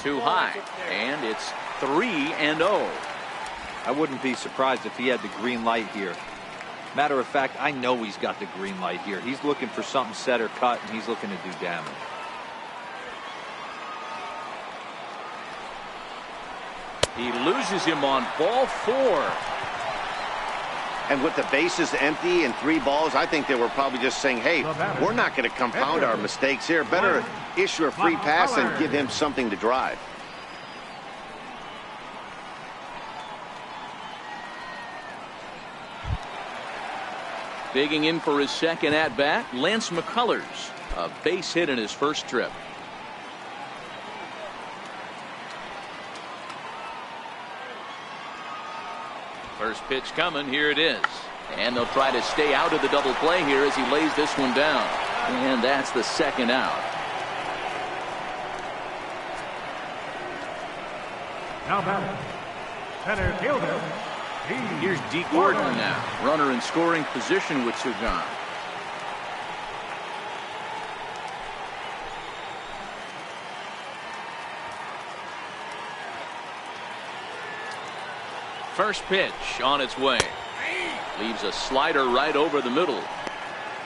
Too high, and it's 3-0. I wouldn't be surprised if he had the green light here. Matter of fact, I know he's got the green light here. He's looking for something set or cut, and he's looking to do damage. He loses him on ball 4. And with the bases empty and 3 balls, I think they were probably just saying, hey, we're not going to compound our mistakes here. Better issue a free pass and give him something to drive. Digging in for his second at-bat, Lance McCullers. A base hit in his first trip. First pitch coming. Here it is. And they'll try to stay out of the double play here as he lays this one down. And that's the second out. Now batting, center fielder. Here's D. Gordon now. Runner in scoring position with 2 gone. First pitch on its way. Leaves a slider right over the middle.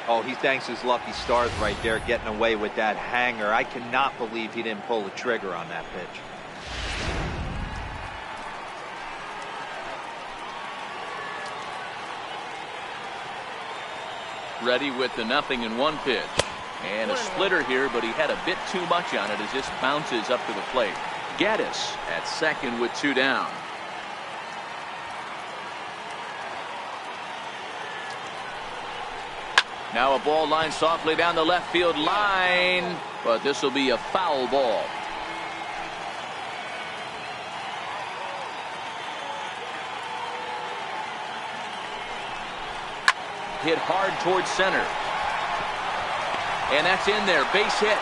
Oh, he thanks his lucky stars right there, getting away with that hanger. I cannot believe he didn't pull the trigger on that pitch. Ready with the 0-1 pitch. And a splitter here, but he had a bit too much on it as this bounces up to the plate. Gaddis at second with 2 down. Now a ball lined softly down the left field line, but this will be a foul ball. Hit hard towards center. And that's in there. Base hit.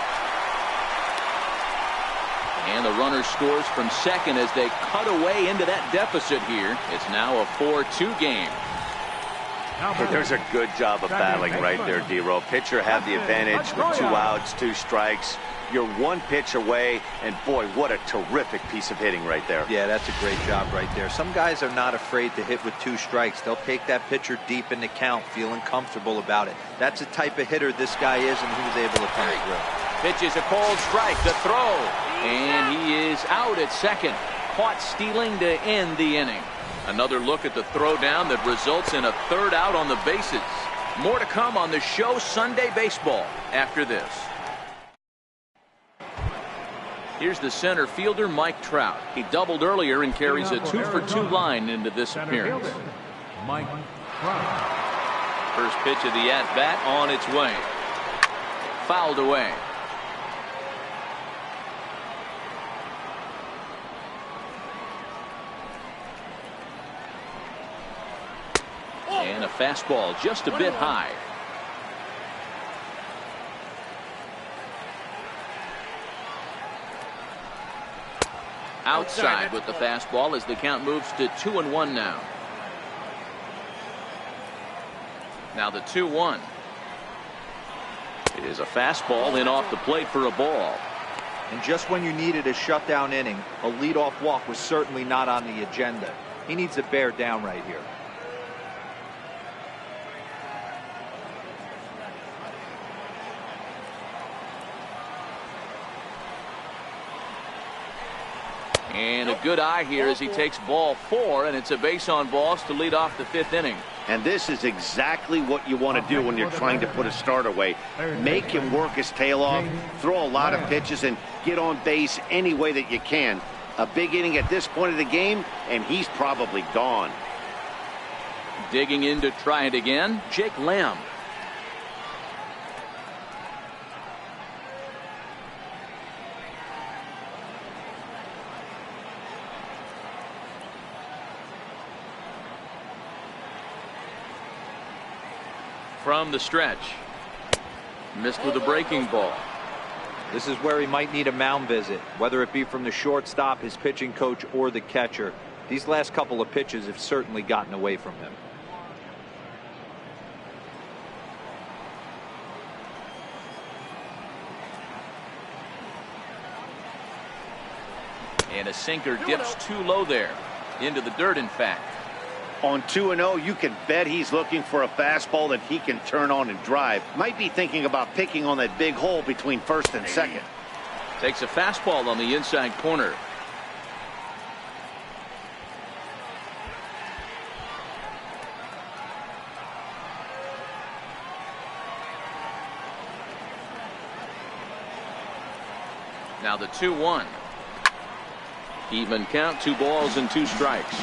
And the runner scores from second as they cut away into that deficit here. It's now a 4-2 game. Hey, there's a good job of battling right there, D-Row. Pitcher had the advantage with 2 outs, 2 strikes. You're 1 pitch away, and boy, what a terrific piece of hitting right there. Yeah, that's a great job right there. Some guys are not afraid to hit with 2 strikes. They'll take that pitcher deep in the count, feeling comfortable about it. That's the type of hitter this guy is, and he was able to come through. Pitches a cold strike, the throw, and he is out at second. Caught stealing to end the inning. Another look at the throwdown that results in a 3rd out on the bases. More to come on the show Sunday Baseball after this. Here's the center fielder, Mike Trout. He doubled earlier and carries a 2-for-2 line into this appearance. Mike Trout. First pitch of the at-bat on its way. Fouled away. And a fastball just a bit high. Outside with the fastball as the count moves to 2-1 now. Now the 2-1. It is a fastball in off the plate for a ball. And just when you needed a shutdown inning, a leadoff walk was certainly not on the agenda. He needs to bear down right here. And a good eye here as he takes ball 4, and it's a base on balls to lead off the 5th inning. And this is exactly what you want to do when you're trying to put a start away. Make him work his tail off, throw a lot of pitches, and get on base any way that you can. A big inning at this point of the game, and he's probably gone. Digging in to try it again, Jake Lamb. From the stretch. Missed with a breaking ball. This is where he might need a mound visit, whether it be from the shortstop, his pitching coach, or the catcher. These last couple of pitches have certainly gotten away from him. And a sinker dips too low there. Into the dirt, in fact. On 2-0, you can bet he's looking for a fastball that he can turn on and drive. Might be thinking about picking on that big hole between first and second. Takes a fastball on the inside corner. Now the 2-1. Even count, 2 balls and 2 strikes.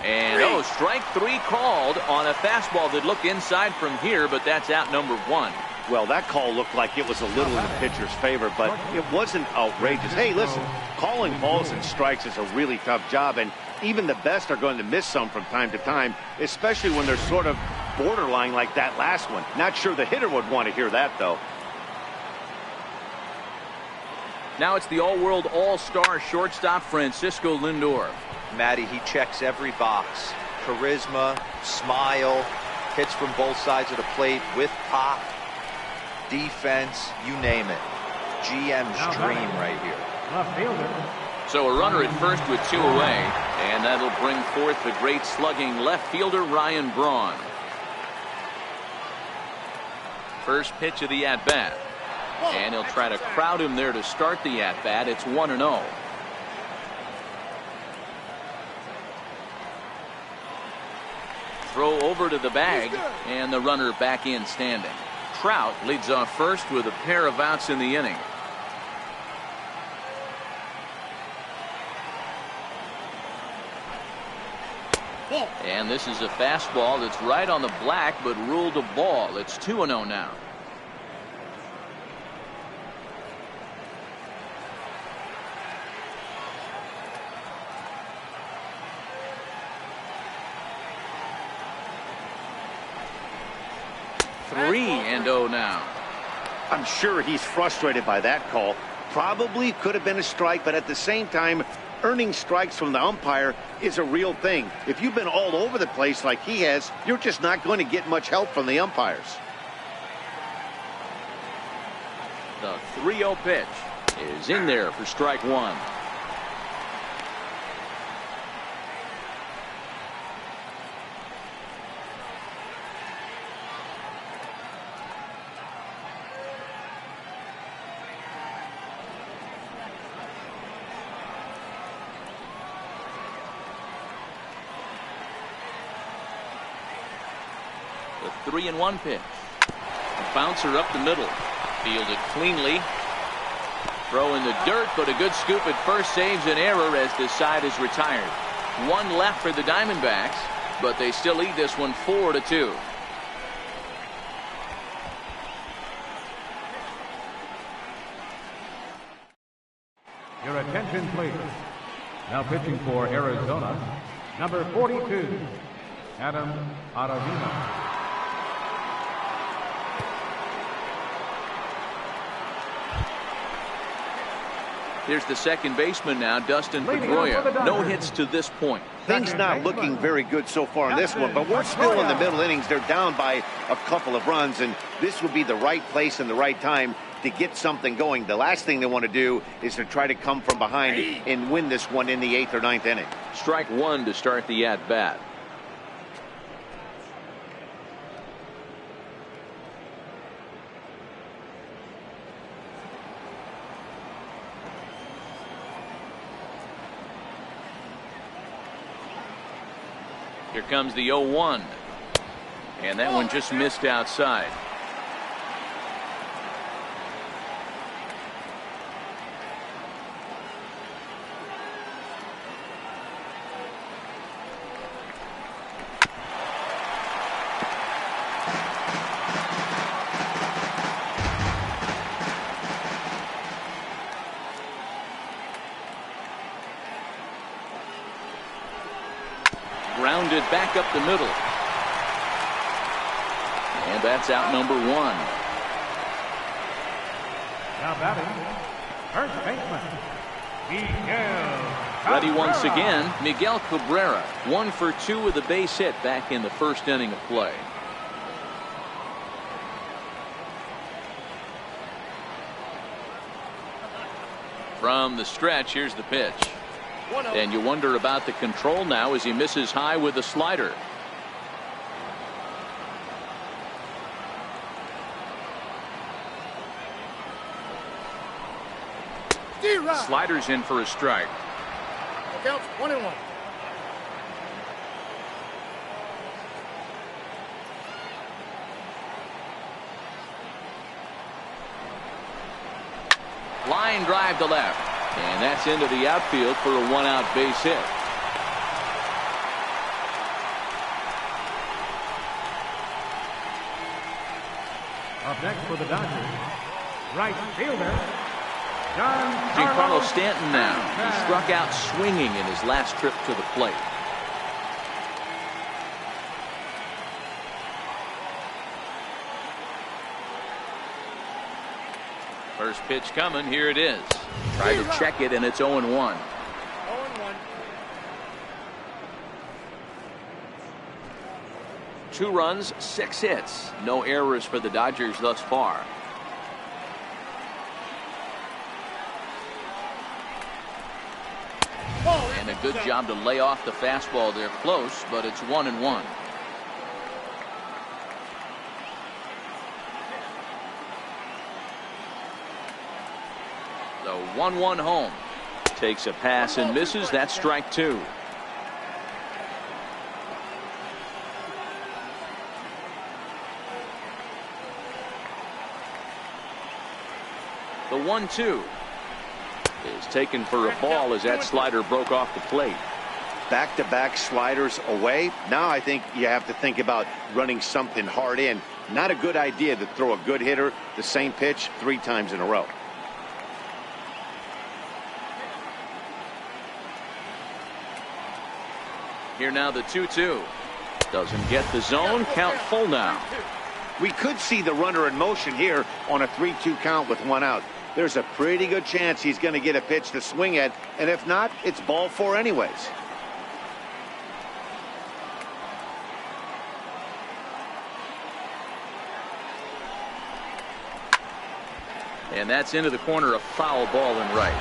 And strike 3 called on a fastball that looked inside from here, but that's out number 1. Well, that call looked like it was a little in the pitcher's favor, but it wasn't outrageous. Hey, listen, calling balls and strikes is a really tough job, and even the best are going to miss some from time to time, especially when they're sort of borderline like that last one. Not sure the hitter would want to hear that, though. Now it's the all-world all-star shortstop Francisco Lindor. Matty, he checks every box. Charisma, smile, hits from both sides of the plate with pop, defense, you name it. GM's dream right here. Left fielder. So a runner at first with 2 away, and that'll bring forth the great slugging left fielder Ryan Braun. First pitch of the at-bat. And he'll try to crowd him there to start the at-bat. It's 1-0. throw over to the bag, and the runner back in standing. Trout leads off first with a pair of outs in the inning. And this is a fastball that's right on the black, but ruled a ball. It's 2-0 now. Three and 0 now. I'm sure he's frustrated by that call. Probably could have been a strike, but at the same time, earning strikes from the umpire is a real thing. If you've been all over the place like he has, you're just not going to get much help from the umpires. The 3-0 pitch is in there for strike one. The 3-1 pitch. A bouncer up the middle. Fielded cleanly. Throw in the dirt, but a good scoop at first saves an error as this side is retired. One left for the Diamondbacks, but they still lead this one 4-2. Your attention, please. Now pitching for Arizona, number 42, Adam Ottavino. Here's the second baseman now, Dustin Pedroia. No hits to this point. Things not looking very good so far in this one, but we're still in the middle innings. They're down by a couple of runs, and this would be the right place and the right time to get something going. The last thing they want to do is to try to come from behind and win this one in the 8th or 9th inning. Strike one to start the at-bat. Here comes the 0-1. And that one just missed outside. Grounded back up the middle. And that's out number one. Now batting, first baseman, Miguel Ready once Cabrera. again, Miguel Cabrera. 1 for 2 with a base hit back in the first inning of play. From the stretch, here's the pitch. And you wonder about the control now as he misses high with a slider. Sliders in for a strike. Counts 1-1. Line drive to left. And that's into the outfield for a one-out base hit. Up next for the Dodgers, right fielder, Giancarlo Stanton now. He struck out swinging in his last trip to the plate. First pitch coming. Here it is. Try to check it, and it's 0-1. 0-1. 2 runs, 6 hits. No errors for the Dodgers thus far. And a good job to lay off the fastball there close, but it's 1-1. The 1-1 home. Takes a pass and misses. That's strike 2. The 1-2 is taken for a ball as that slider broke off the plate. Back-to-back sliders away. Now I think you have to think about running something hard in. Not a good idea to throw a good hitter the same pitch 3 times in a row. Here now the 2-2. Doesn't get the zone. Count full now. We could see the runner in motion here on a 3-2 count with 1 out. There's a pretty good chance he's going to get a pitch to swing at, and if not, it's ball 4 anyways. And that's into the corner, a foul ball and right.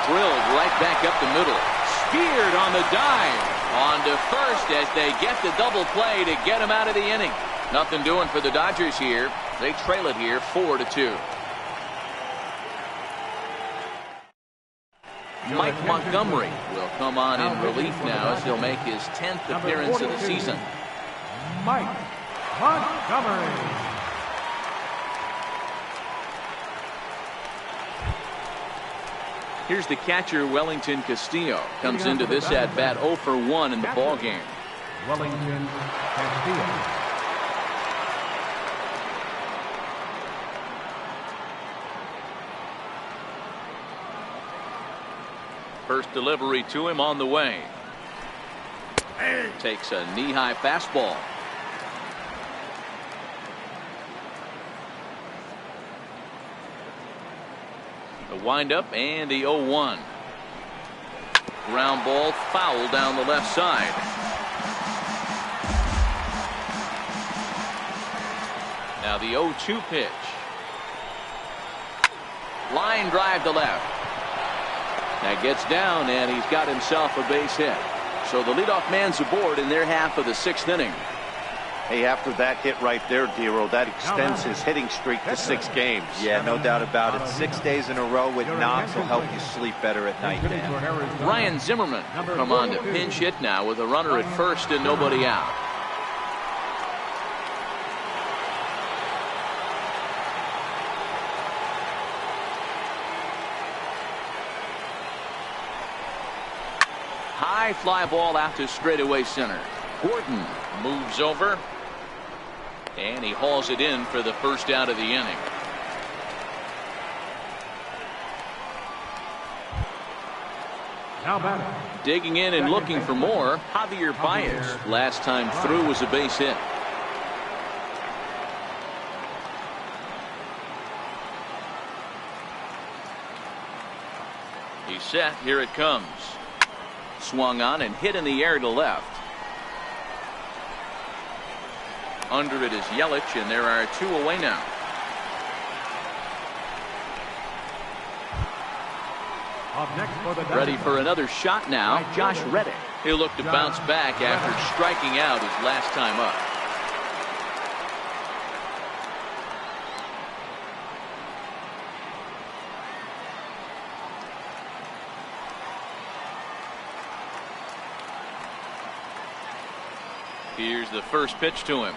Drilled right back up the middle. Speared on the dive. On to first as they get the double play to get him out of the inning. Nothing doing for the Dodgers here. They trail it here 4-2. Mike Montgomery will come on in relief now as he'll make his 10th appearance of the season. Mike Montgomery. Here's the catcher, Wellington Castillo. Comes into this at-bat 0 for 1 in the ballgame. Wellington Castillo. First delivery to him on the way. Takes a knee-high fastball. The windup and the 0-1. Ground ball foul down the left side. Now the 0-2 pitch. Line drive to left. That gets down, and he's got himself a base hit. So the leadoff man's aboard in their half of the 6th inning. Hey, after that hit right there, Dero, that extends his hitting streak to 6 games. Yeah, no doubt about it. 6 days in a row with knocks will help you sleep better at night, man. Ryan Zimmerman come on to pinch hit now with a runner at first and nobody out. High fly ball out to straightaway center. Gordon moves over, and he hauls it in for the first out of the inning. Now batting. Digging in and looking for more, Javier Baez. Last time through was a base hit. He's set. Here it comes. Swung on and hit in the air to left. Under it is Yelich, and there are 2 away now. Up next for the Ready for another shot now, Josh Reddick. He'll look to bounce back after striking out his last time up. Here's the first pitch to him.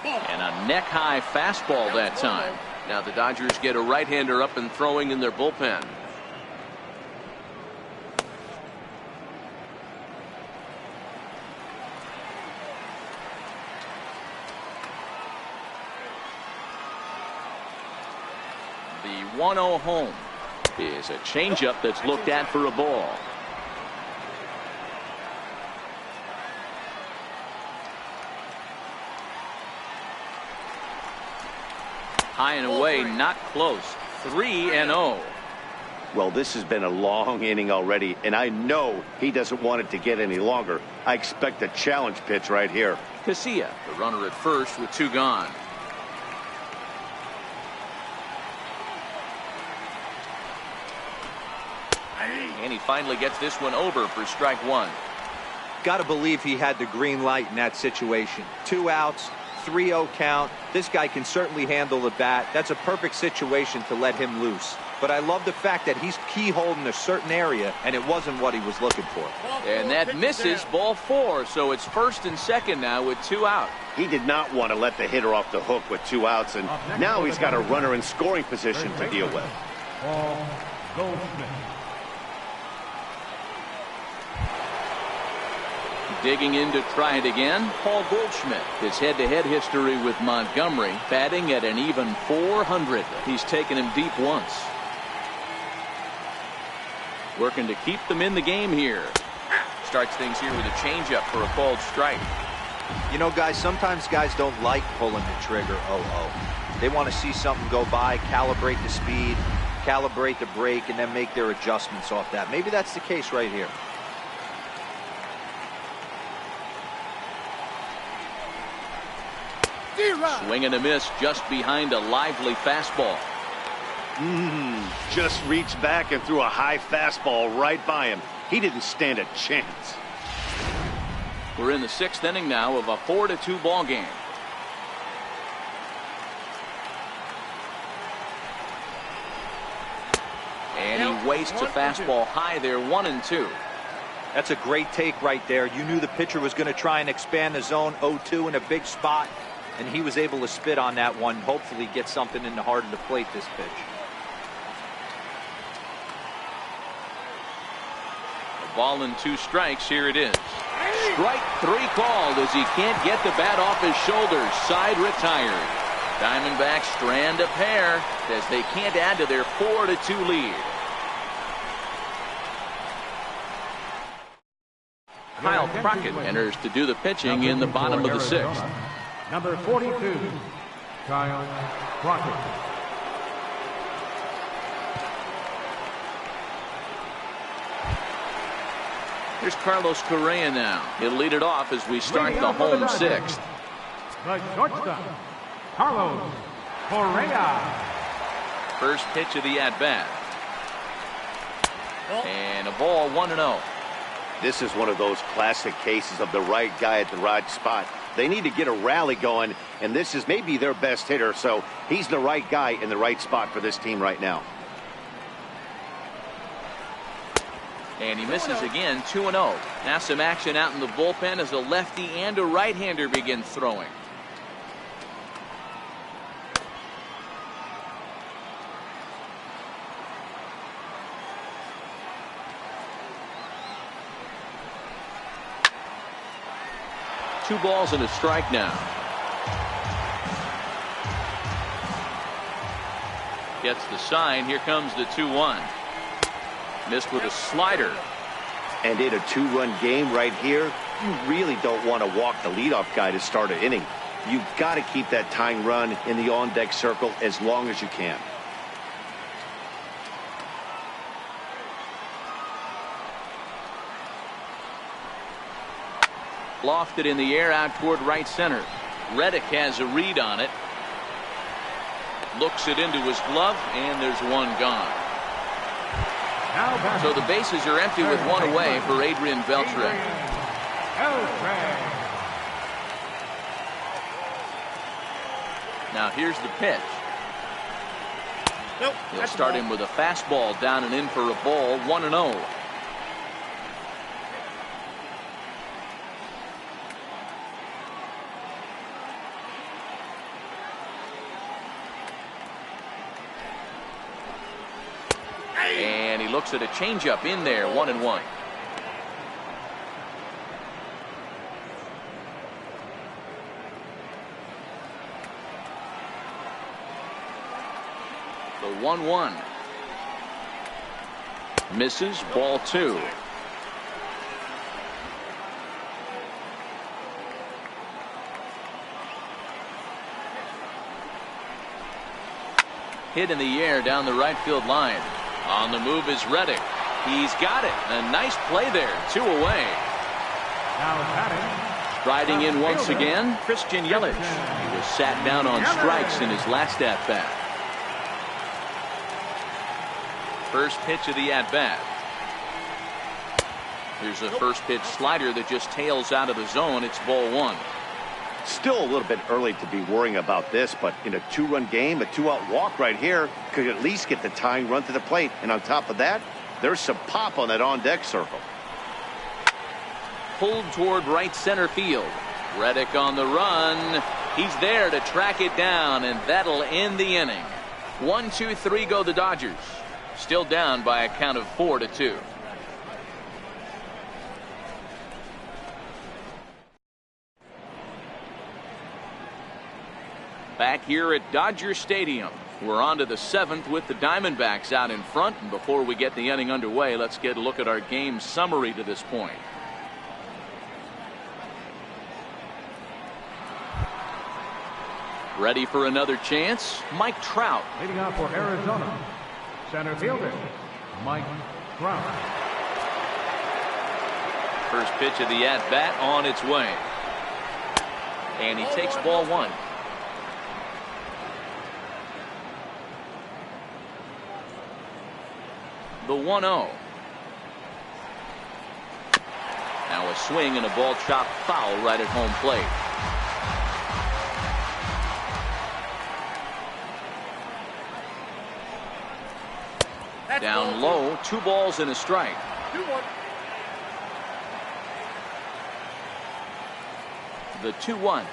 And a neck-high fastball that time. Now the Dodgers get a right-hander up and throwing in their bullpen. The 1-0 home is a changeup that's looked at for a ball. High and away, not close. 3-0. Well, this has been a long inning already, and I know he doesn't want it to get any longer. I expect a challenge pitch right here. Casilla, the runner at first with 2 gone. And he finally gets this one over for strike 1. Got to believe he had the green light in that situation. 2 outs, 3-0 count. This guy can certainly handle the bat. That's a perfect situation to let him loose. but I love the fact that he's keyholding a certain area, and it wasn't what he was looking for. And that misses, ball 4, so it's first and second now with 2 out. He did not want to let the hitter off the hook with 2 outs, and now he's got a runner in scoring position to deal with. Digging in to try it again, Paul Goldschmidt. His head-to-head history with Montgomery, batting at an even .400. He's taken him deep once. Working to keep them in the game here. Starts things here with a changeup for a called strike. You know, guys, sometimes guys don't like pulling the trigger. They want to see something go by, calibrate the speed, calibrate the brake, and then make their adjustments off that. Maybe that's the case right here. Swing and a miss just behind a lively fastball. Just reached back and threw a high fastball right by him. He didn't stand a chance. We're in the 6th inning now of a 4-2 ball game. And he wastes a fastball high there, 1-2. That's a great take right there. You knew the pitcher was going to try and expand the zone 0-2 in a big spot, and he was able to spit on that one. Hopefully get something in the heart of the plate this pitch. A ball and 2 strikes. Here it is. Strike 3 called as he can't get the bat off his shoulders. Side retired. Diamondbacks strand a pair as they can't add to their 4-2 lead. Kyle Crockett enters to do the pitching in the bottom of the 6th. Number 42, Kyle Crockett. Here's Carlos Correa now. He'll lead it off as we start the home 6th. The shortstop, Carlos Correa. First pitch of the at-bat. And a ball, 1-0. This is one of those classic cases of the right guy at the right spot. They need to get a rally going, and this is maybe their best hitter, so he's the right guy in the right spot for this team right now. And he misses again, 2-0. Now some action out in the bullpen as a lefty and a right-hander begin throwing. Two balls and a strike now. Gets the sign. Here comes the 2-1. Missed with a slider. And in a 2-run game right here, you really don't want to walk the leadoff guy to start an inning. You've got to keep that tying run in the on-deck circle as long as you can. Lofted in the air out toward right center. Reddick has a read on it. Looks it into his glove, and there's one gone. So the bases are empty with one away for Adrian Beltre. Now here's the pitch. He'll start him with a fastball down and in for a ball, 1-0. And he looks at a changeup in there, 1-1. The 1-1. Misses, ball 2. Hit in the air down the right field line. On the move is Reddick. He's got it. A nice play there. 2 away. Striding in once again, Christian Yelich. He was sat down on strikes in his last at-bat. First pitch of the at-bat. Here's a first pitch slider that just tails out of the zone. It's ball 1. Still a little bit early to be worrying about this, but in a 2-run game, a 2-out walk right here could at least get the tying run to the plate. And on top of that, there's some pop on that on-deck circle. Pulled toward right center field. Reddick on the run. He's there to track it down, and that'll end the inning. 1, 2, 3 go the Dodgers. Still down by a count of 4-2. Back here at Dodger Stadium, we're on to the 7th with the Diamondbacks out in front. And before we get the inning underway, let's get a look at our game summary to this point. Ready for another chance, Mike Trout. Leading off for Arizona, center fielder, Mike Trout. First pitch of the at-bat on its way. And he takes ball 1. The 1-0. Now a swing and a ball chopped foul right at home plate. Down low, 2 balls and a strike. 2-1. The 2-1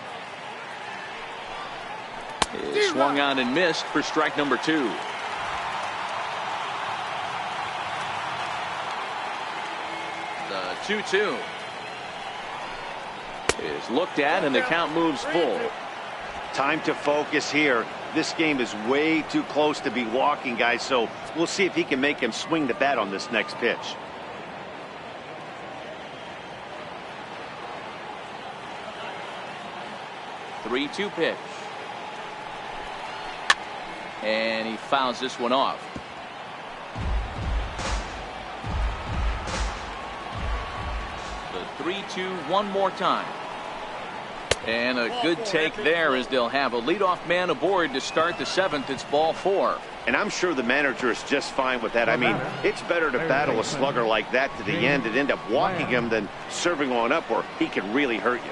is swung on and missed for strike number 2. The 2-2 is looked at and the count moves full. Time to focus here. This game is way too close to be walking, guys, so we'll see if he can make him swing the bat on this next pitch. The 3-2 pitch. And he fouls this one off. The 3-2 one more time. And a good take there as they'll have a leadoff man aboard to start the 7th. It's ball 4. And I'm sure the manager is just fine with that. I mean, it's better to battle a slugger like that to the end and end up walking him than serving on up where he can really hurt you.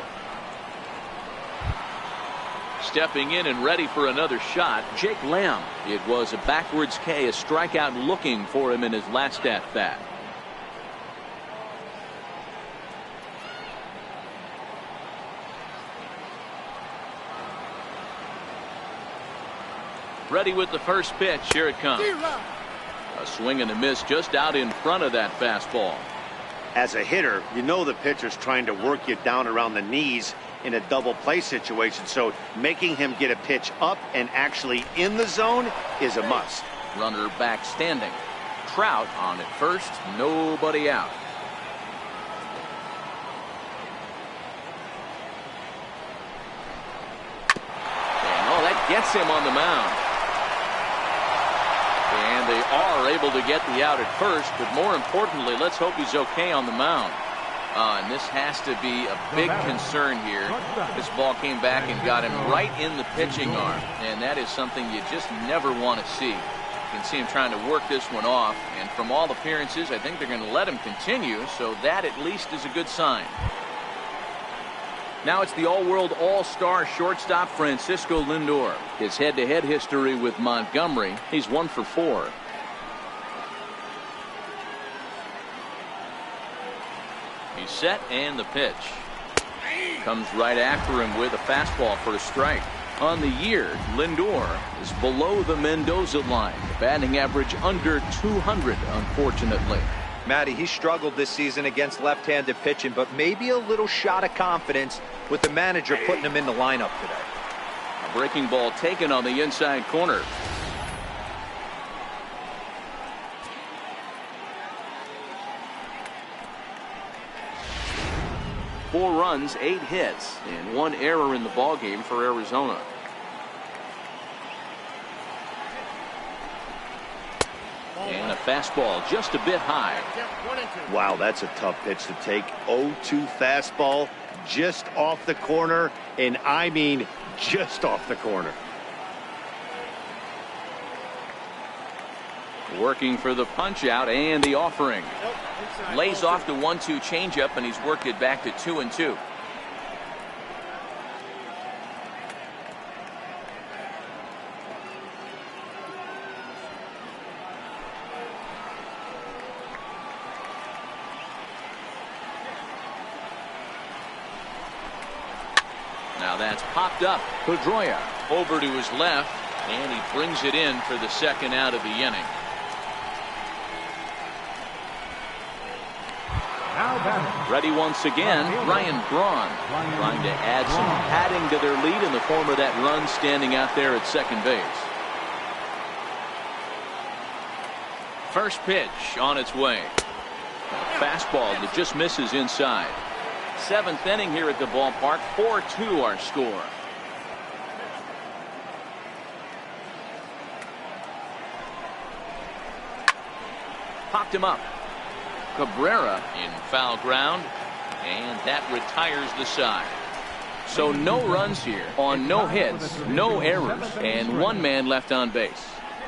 Stepping in and ready for another shot, Jake Lamb. It was a backwards K, a strikeout looking for him in his last at-bat. Ready with the first pitch. Here it comes. A swing and a miss just out in front of that fastball. As a hitter, you know the pitcher's trying to work you down around the knees in a double play situation, so making him get a pitch up and actually in the zone is a must. Runner back standing. Trout on at first, nobody out. And oh, that gets him on the mound. And they are able to get the out at first, but more importantly, let's hope he's okay on the mound. And this has to be a big concern here. This ball came back and got him right in the pitching arm, and that is something you just never want to see. You can see him trying to work this one off, and from all appearances, I think they're going to let him continue, so that at least is a good sign. Now it's the all-world all-star shortstop Francisco Lindor. His head-to-head history with Montgomery, he's 1 for 4. He's set, and the pitch comes right after him with a fastball for a strike. On the year, Lindor is below the Mendoza line, batting average under 200, unfortunately. Matty, he struggled this season against left-handed pitching, but maybe a little shot of confidence with the manager putting him in the lineup today. A breaking ball taken on the inside corner. Four runs, 8 hits, and 1 error in the ballgame for Arizona. And a fastball just a bit high. Wow, that's a tough pitch to take. 0-2 fastball just off the corner, and I mean just off the corner. Working for the punch out and the offering. Lays off the 1-2 changeup, and he's worked it back to 2-2. Now that's popped up. Pedroia over to his left, and he brings it in for the second out of the inning. Ready once again, Ryan Braun, trying to add some padding to their lead in the form of that run standing out there at second base. First pitch on its way. Fastball that just misses inside. Seventh inning here at the ballpark. 4-2 our score. Popped him up. Cabrera in foul ground, and that retires the side. So no runs here on no hits, no errors, and one man left on base.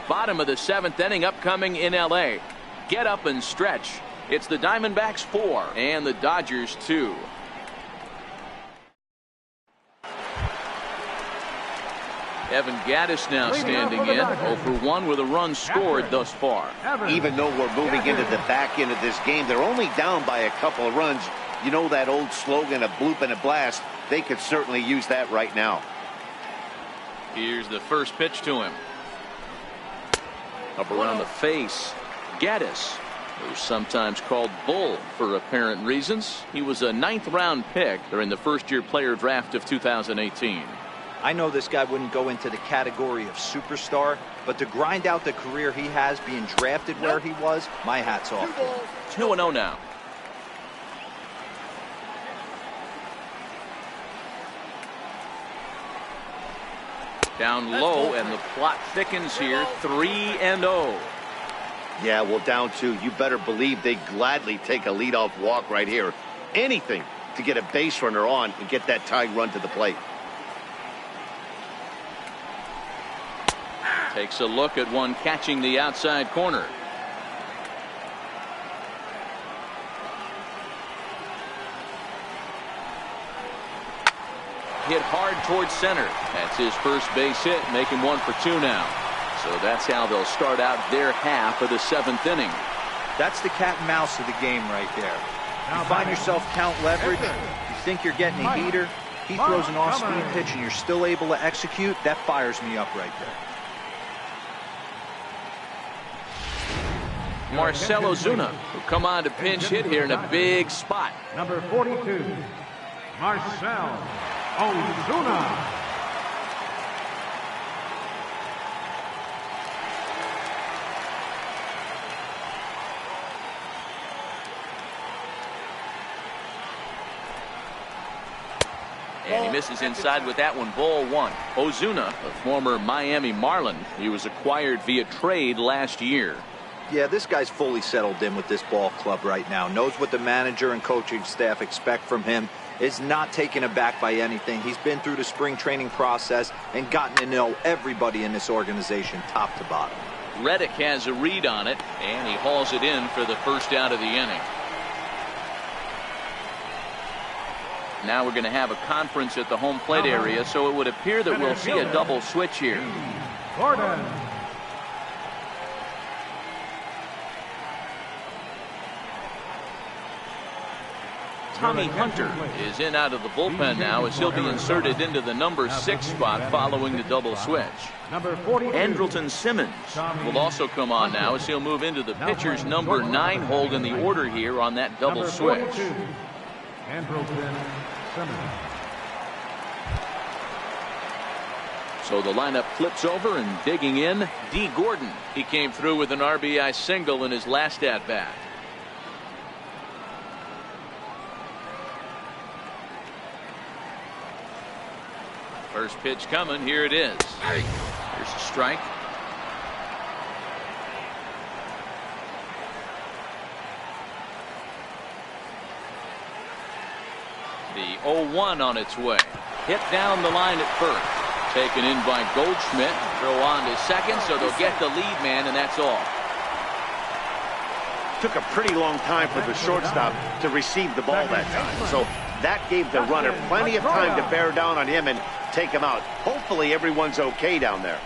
Bottom of the seventh inning upcoming in LA. Get up and stretch. It's the Diamondbacks 4 and the Dodgers 2. Evan Gattis now standing in, 0 for 1 with a run scored thus far. Even though we're moving into the back end of this game, they're only down by a couple of runs. You know that old slogan, a bloop and a blast. They could certainly use that right now. Here's the first pitch to him. Up around the face. Gattis, who's sometimes called Bull for apparent reasons. He was a 9th round pick during the first-year player draft of 2018. I know this guy wouldn't go into the category of superstar, but to grind out the career he has being drafted where he was, my hat's off. 2-0 now. Down low, and the plot thickens here. 3-0. Yeah, well, down 2. You better believe they'd gladly take a leadoff walk right here. Anything to get a base runner on and get that tying run to the plate. Takes a look at one catching the outside corner. Hit hard towards center. That's his first base hit, making 1 for 2 now. So that's how they'll start out their half of the 7th inning. That's the cat and mouse of the game right there. You find yourself count leverage, you think you're getting a heater, he throws an off-speed pitch and you're still able to execute. That fires me up right there. Marcell Ozuna will come on to pinch hit here in a big spot. Number 42, Marcell Ozuna. And he misses inside with that one. Ball 1. Ozuna, a former Miami Marlin. He was acquired via trade last year. Yeah, this guy's fully settled in with this ball club right now. Knows what the manager and coaching staff expect from him. Is not taken aback by anything. He's been through the spring training process and gotten to know everybody in this organization top to bottom. Reddick has a read on it, and he hauls it in for the first out of the inning. Now we're going to have a conference at the home plate area, so it would appear that we'll see a double switch here. Gordon. Tommy Hunter is in out of the bullpen now as he'll be inserted into the number 6 spot following the double switch. Andrelton Simmons will also come on now as he'll move into the pitcher's number 9 hold in the order here on that double switch. Andrelton Simmons. So the lineup flips over, and digging in, D. Gordon. He came through with an RBI single in his last at-bat. First pitch coming. Here it is. Here's a strike. The 0-1 on its way. Hit down the line at first. Taken in by Goldschmidt. Throw on to second, so they'll get the lead man, and that's all. Took a pretty long time for the shortstop to receive the ball that time. So that gave the runner plenty of time to bear down on him and take him out. Hopefully everyone's okay down there.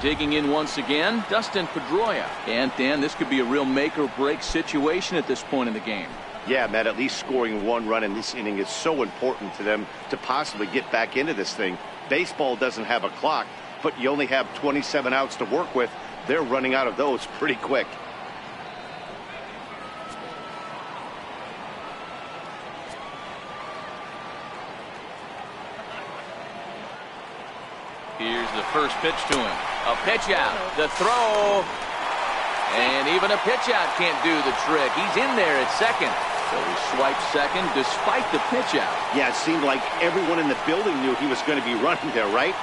Digging in once again, Dustin Pedroia. And Dan, this could be a real make or break situation at this point in the game. Yeah, Matt, at least scoring one run in this inning is so important to them to possibly get back into this thing. Baseball doesn't have a clock, but you only have 27 outs to work with. They're running out of those pretty quick. Here's the first pitch to him. A pitch out. The throw. And even a pitch out can't do the trick. He's in there at second. So he swipes second despite the pitch out. Yeah, it seemed like everyone in the building knew he was going to be running there, right?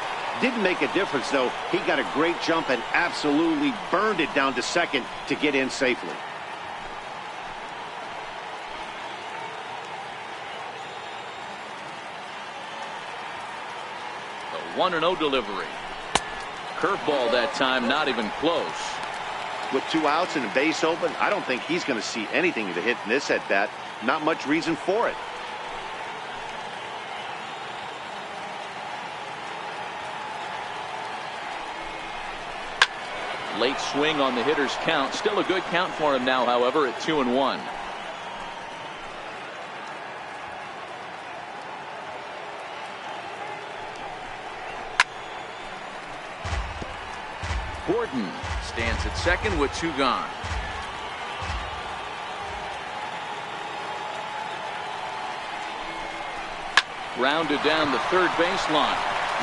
Didn't make a difference, though. He got a great jump and absolutely burned it down to second to get in safely. The 1-0 delivery. Curveball that time, not even close. With 2 outs and a base open, I don't think he's going to see anything to hit in this at bat. Not much reason for it. Late swing on the hitter's count. Still a good count for him now, however, at 2-1. Gordon stands at second with 2 gone. Grounded down the third baseline.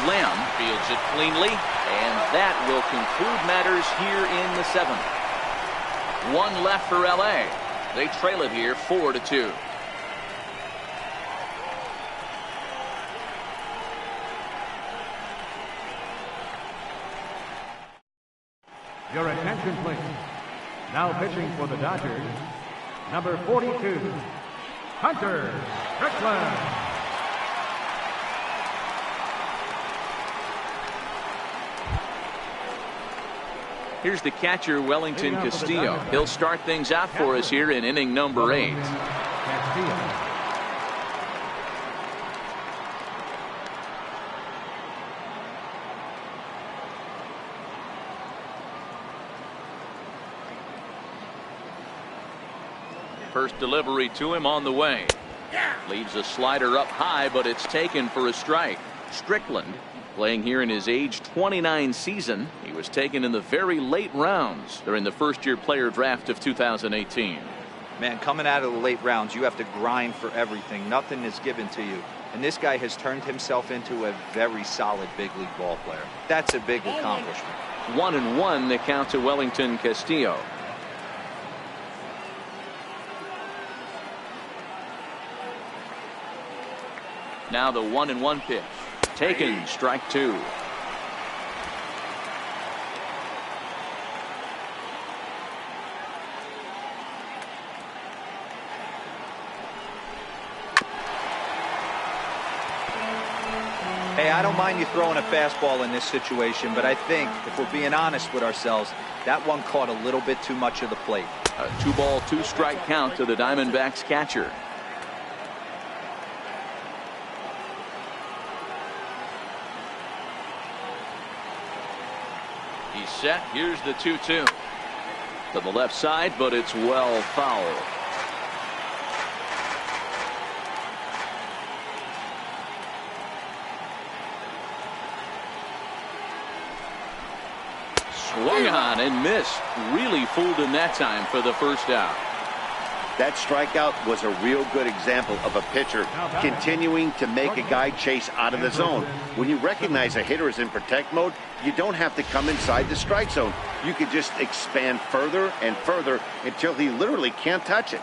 Lamb fields it cleanly, and that will conclude matters here in the 7th. 1 left for LA. They trail it here 4-2. Your attention, please. Now pitching for the Dodgers, number 42, Hunter Strickland. Here's the catcher, Wellington Castillo. He'll start things out for us here in inning number 8. First delivery to him on the way. Leaves a slider up high, but it's taken for a strike. Strickland, playing here in his age 29 season. He was taken in the very late rounds during the first-year player draft of 2018. Man, coming out of the late rounds, you have to grind for everything. Nothing is given to you. And this guy has turned himself into a very solid big league ball player. That's a big accomplishment. 1-1 the count to Wellington Castillo. Now the 1-1 pitch. Taken, strike 2. Hey, I don't mind you throwing a fastball in this situation, but I think if we're being honest with ourselves, that one caught a little bit too much of the plate. A 2-ball, 2-strike count to the Diamondbacks catcher. He's set. Here's the 2-2 to the left side, but it's well foul. Swung on and missed. Really fooled him that time for the first out. That strikeout was a real good example of a pitcher continuing to make a guy chase out of the zone. When you recognize a hitter is in protect mode, you don't have to come inside the strike zone. You can just expand further and further until he literally can't touch it.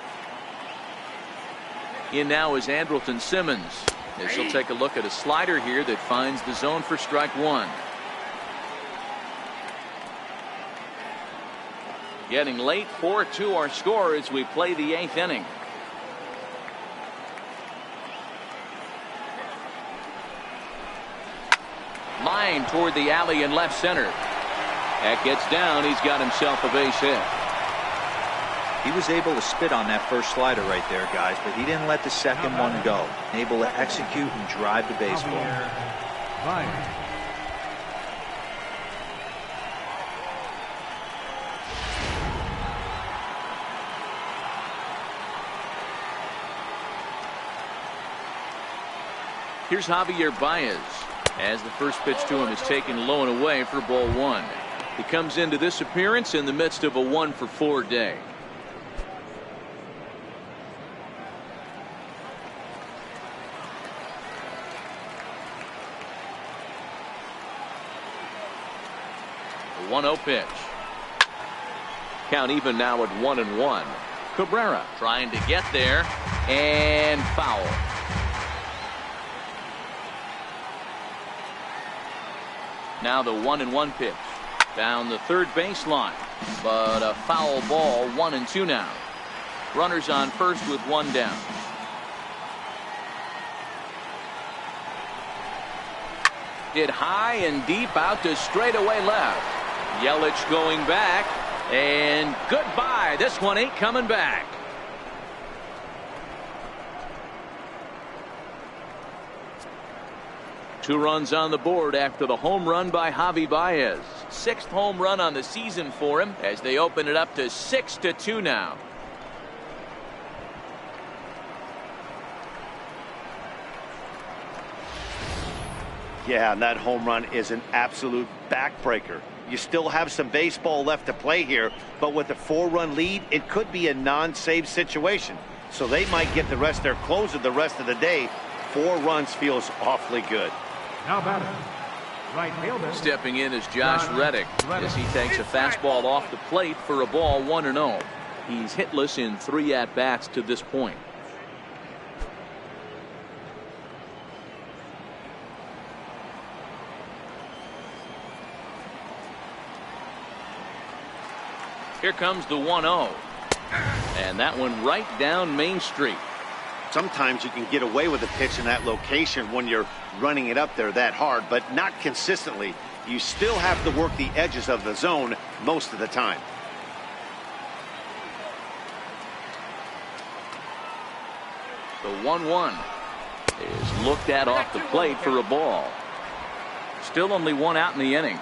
In now is Andrelton Simmons. As he'll take a look at a slider here that finds the zone for strike 1. Getting late, 4-2 our score as we play the 8th inning. Line toward the alley in left center. That gets down. He's got himself a base hit. He was able to spit on that first slider right there, guys, but he didn't let the second one go. Able to execute and drive the baseball. Here's Javier Baez as the first pitch to him is taken low and away for ball 1. He comes into this appearance in the midst of a 1-for-4 day. The 1-0 pitch. Count even now at 1-1. Cabrera trying to get there and foul. Now the 1-1 pitch down the third baseline, but a foul ball. 1-2 now. Runners on first with one down. Hit high and deep out to straightaway left. Yelich going back, and goodbye. This one ain't coming back. Two runs on the board after the home run by Javi Baez. 6th home run on the season for him as they open it up to 6-2 now. Yeah, and that home run is an absolute backbreaker. You still have some baseball left to play here, but with a 4-run lead, it could be a non-save situation. So they might get the rest of their closer the rest of the day. 4 runs feels awfully good. Now batting, right fielder. Stepping in is Josh Reddick as he takes a fastball off the plate for a ball 1-0. He's hitless in 3 at-bats to this point. Here comes the 1-0. And that one right down Main Street. Sometimes you can get away with a pitch in that location when you're running it up there that hard, but not consistently. You still have to work the edges of the zone most of the time. The 1-1 is looked at off the plate for a ball. Still only 1 out in the inning.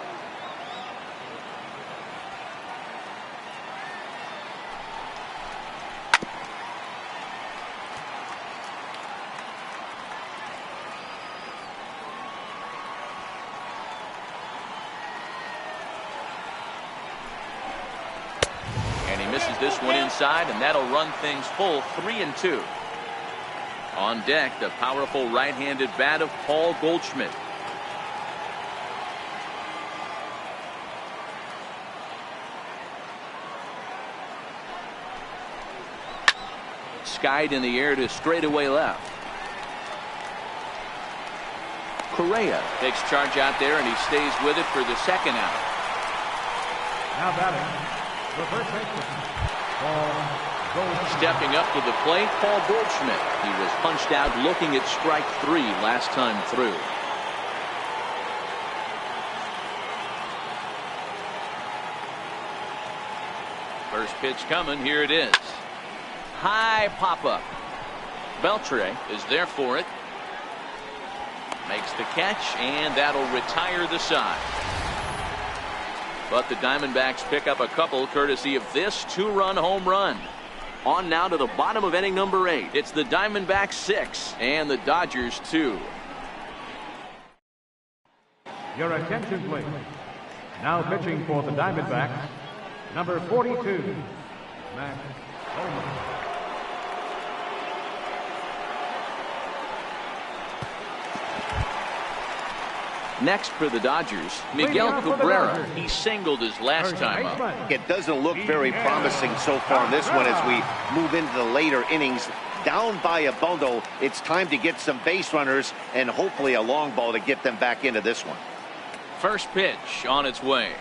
This one inside, and that'll run things full. 3-2. On deck, the powerful right-handed bat of Paul Goldschmidt. Skied in the air to straightaway left. Correa takes charge out there, and he stays with it for the 2nd out. Now batting, the first baseman, stepping up to the plate, Paul Goldschmidt. He was punched out looking at strike 3 last time through. First pitch coming. Here it is. High pop-up. Beltre is there for it. Makes the catch, and that'll retire the side. But the Diamondbacks pick up a couple courtesy of this 2-run home run. On now to the bottom of inning number 8. It's the Diamondbacks 6 and the Dodgers 2. Your attention, please. Now pitching for the Diamondbacks, number 42, Max Coleman. Next for the Dodgers, Miguel Cabrera. He singled his last time up. It doesn't look very promising so far in this one as we move into the later innings. Down by a bundle, it's time to get some base runners and hopefully a long ball to get them back into this one. First pitch on its way.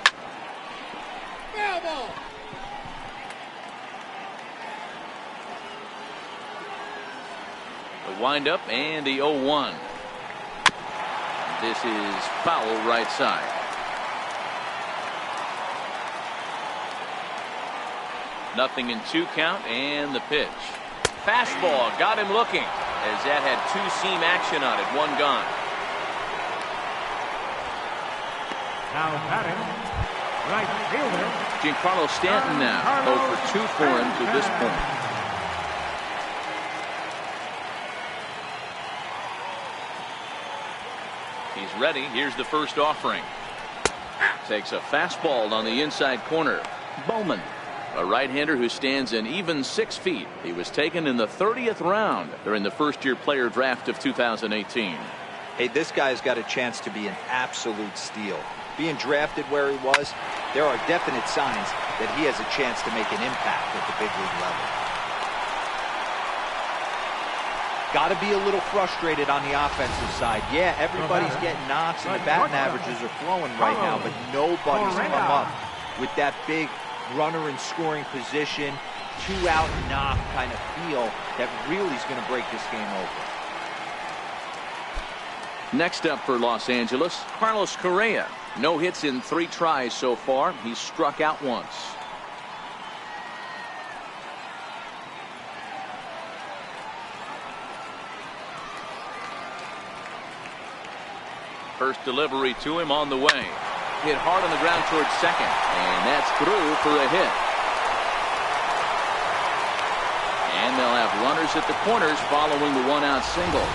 The windup and the 0-1. This is foul right side. Nothing in 2 count, and the pitch. Fastball got him looking as that had 2-seam action on it. 1 gone. Now batting, right fielder Giancarlo Stanton now 0 for 2 for him to this point. ready. Here's the first offering. Takes a fastball on the inside corner. Bowman, a right-hander who stands an even 6 feet. He was taken in the 30th round during the first-year player draft of 2018. Hey, this guy's got a chance to be an absolute steal. Being drafted where he was, there are definite signs that he has a chance to make an impact at the big league level. Got to be a little frustrated on the offensive side. Yeah, everybody's getting knocks and the batting averages are flowing right now, but nobody's come up with that big runner in scoring position, 2-out knock kind of feel that really is going to break this game over. Next up for Los Angeles, Carlos Correa. No hits in 3 tries so far. He's struck out once. First delivery to him on the way. Hit hard on the ground towards second. And that's through for a hit. And they'll have runners at the corners following the 1-out single.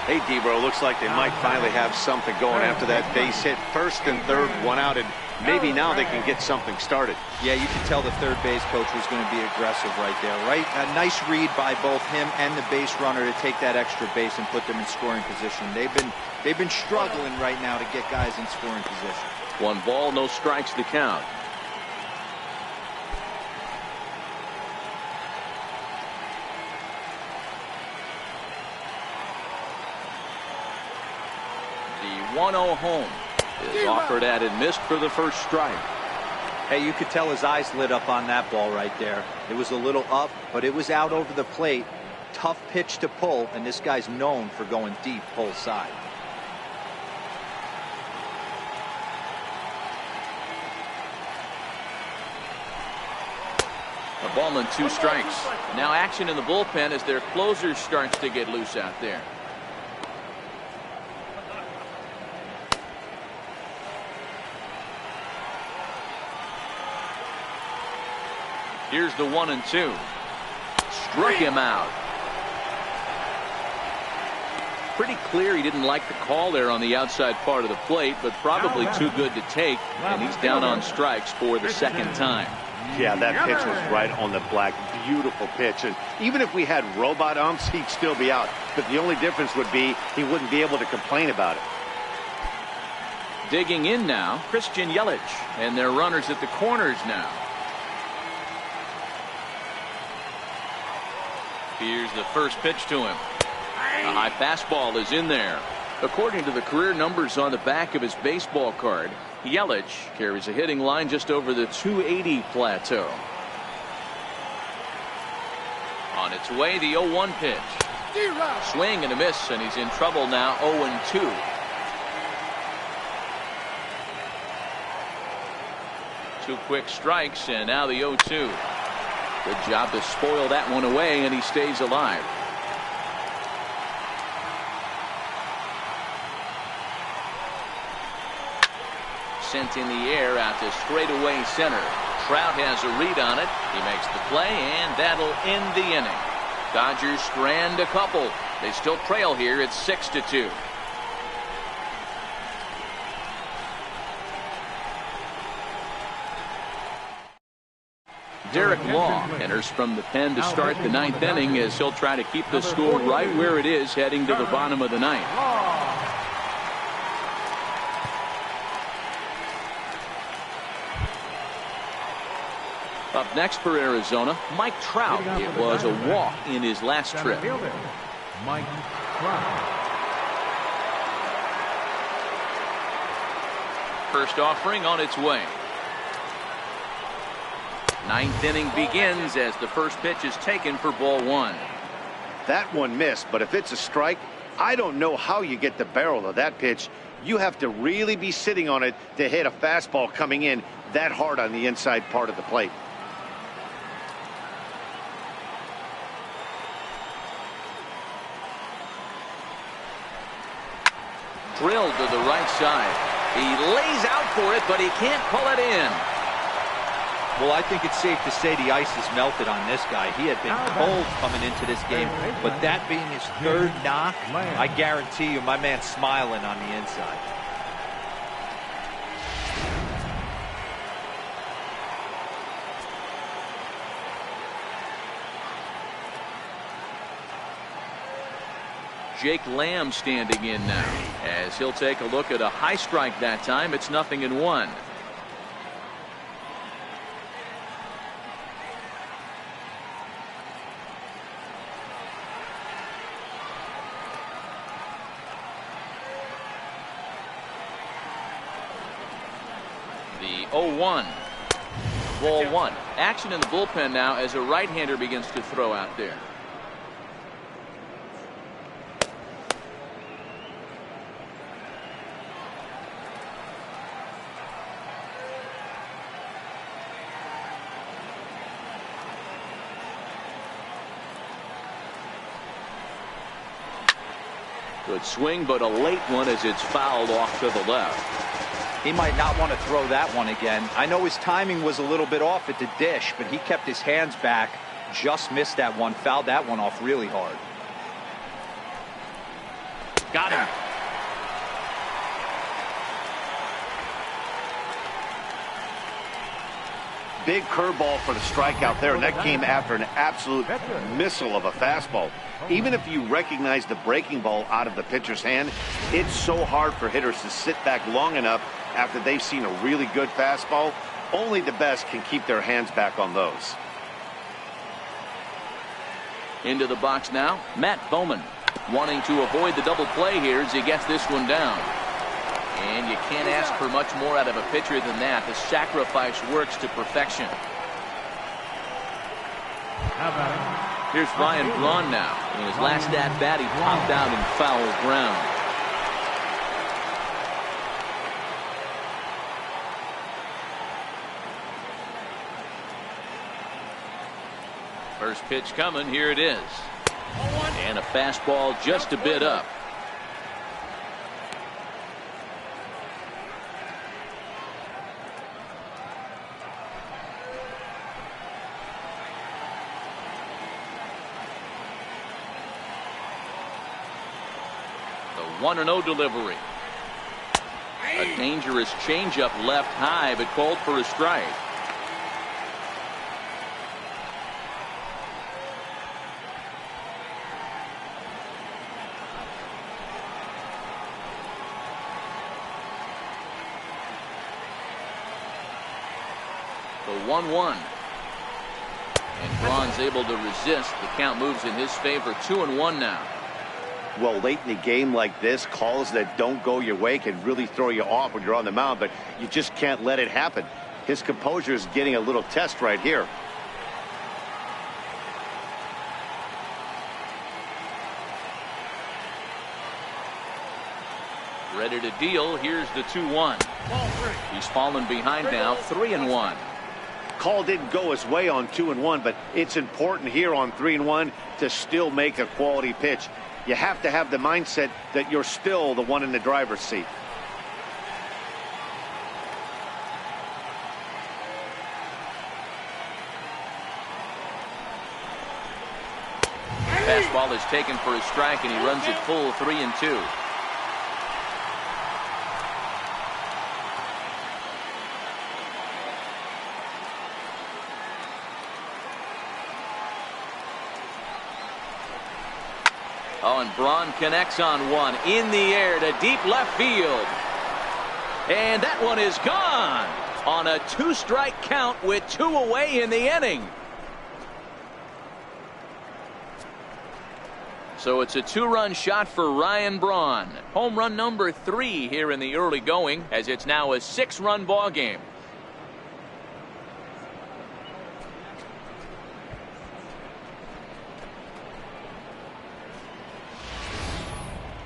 Hey, Debro, looks like they might finally have something going after that base hit. First and third, 1 out, and maybe now they can get something started. Yeah, you could tell the third base coach was going to be aggressive right there, right? A nice read by both him and the base runner to take that extra base and put them in scoring position. They've been struggling right now to get guys in scoring position. 1 ball, no strikes to count. The 1-0 home is offered at and missed for the first strike. Hey, you could tell his eyes lit up on that ball right there. It was a little up, but it was out over the plate. Tough pitch to pull, and this guy's known for going deep pull side. A ball and 2 strikes. Now action in the bullpen as their closer starts to get loose out there. Here's the 1-2. Struck him out. Pretty clear he didn't like the call there on the outside part of the plate, but probably too good to take, and he's down on strikes for the second time. Yeah, that pitch was right on the black. Beautiful pitch. And even if we had robot umps, he'd still be out. But the only difference would be he wouldn't be able to complain about it. Digging in now, Christian Yelich, and their runners at the corners now. Here's the first pitch to him. A high fastball is in there. According to the career numbers on the back of his baseball card, Yelich carries a hitting line just over the 280 plateau. On its way, the 0-1 pitch. Swing and a miss, and he's in trouble now, 0-2. Two quick strikes, and now the 0-2. Good job to spoil that one away, and he stays alive. Sent in the air out to straightaway center. Trout has a read on it. He makes the play, and that'll end the inning. Dodgers strand a couple. They still trail here. It's 6-2. Derek Law enters from the pen to start the 9th inning as he'll try to keep the score right where it is heading to the bottom of the 9th. Up next for Arizona, Mike Trout. It was a walk in his last trip. Mike Trout. First offering on its way. 9th inning begins as the first pitch is taken for ball 1. That one missed, but if it's a strike, I don't know how you get the barrel of that pitch. You have to really be sitting on it to hit a fastball coming in that hard on the inside part of the plate. Drilled to the right side. He lays out for it, but he can't pull it in. Well, I think it's safe to say the ice has melted on this guy. He had been cold coming into this game, but that being his third knock, I guarantee you my man's smiling on the inside. Jake Lamb standing in now as he'll take a look at a high strike that time. It's 0-1. The 0-1. Ball one. Action in the bullpen now as a right-hander begins to throw out there. Good swing, but a late one as it's fouled off to the left. He might not want to throw that one again. I know his timing was a little bit off at the dish, but he kept his hands back, just missed that one, fouled that one off really hard. Got him. Big curveball for the strikeout there, and that came after an absolute missile of a fastball. Even if you recognize the breaking ball out of the pitcher's hand, it's so hard for hitters to sit back long enough after they've seen a really good fastball. Only the best can keep their hands back on those. Into the box now, Matt Bowman, wanting to avoid the double play here as he gets this one down. And you can't ask for much more out of a pitcher than that. The sacrifice works to perfection. Here's Ryan Braun now. In his last at-bat, he popped out in foul ground. First pitch coming. Here it is. And a fastball just a bit up. The 1-0 delivery. A dangerous changeup left high, but called for a strike. The 1-1. And Braun's able to resist. The count moves in his favor. 2-1 now. Well, late in the game like this, calls that don't go your way can really throw you off when you're on the mound, but you just can't let it happen. His composure is getting a little test right here. Ready to deal. Here's the 2-1. He's fallen behind now. 3-1. Call didn't go his way on 2-1, but it's important here on 3-1 to still make a quality pitch. You have to have the mindset that you're still the one in the driver's seat. Fastball is taken for a strike, and he runs it full. 3-2. Oh, and Braun connects on one in the air to deep left field. And that one is gone on a 2-strike count with 2 away in the inning. So it's a 2-run shot for Ryan Braun. Home run number 3 here in the early going, as it's now a 6-run ball game.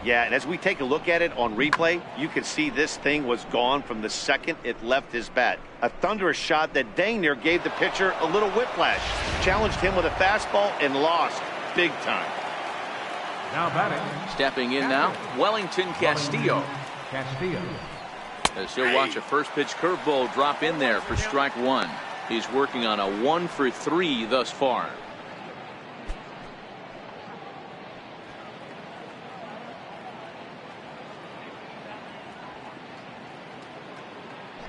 Yeah, and as we take a look at it on replay, you can see this thing was gone from the second it left his bat. A thunderous shot that dang near gave the pitcher a little whiplash. Challenged him with a fastball and lost big time. Now batting. Stepping in now, Wellington Castillo. As he'll watch a first pitch curveball drop in there for strike 1. He's working on a 1-for-3 thus far.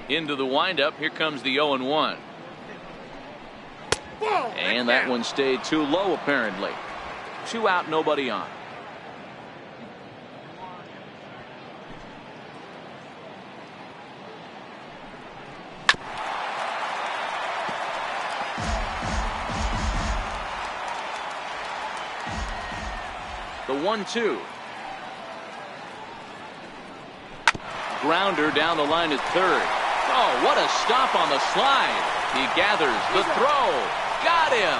Into the windup. Here comes the 0-1. And that one stayed too low, apparently. 2 out, nobody on. The 1-2. Grounder down the line at third. Oh, what a stop on the slide. He gathers the throw. Got him.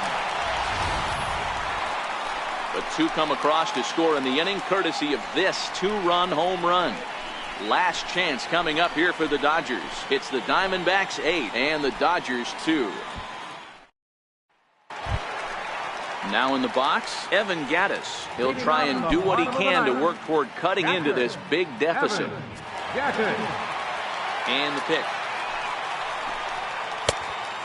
But 2 come across to score in the inning, courtesy of this 2-run home run. Last chance coming up here for the Dodgers. It's the Diamondbacks 8 and the Dodgers 2. Now in the box, Evan Gattis. He'll try and do what he can to work toward cutting into this big deficit. And the pick.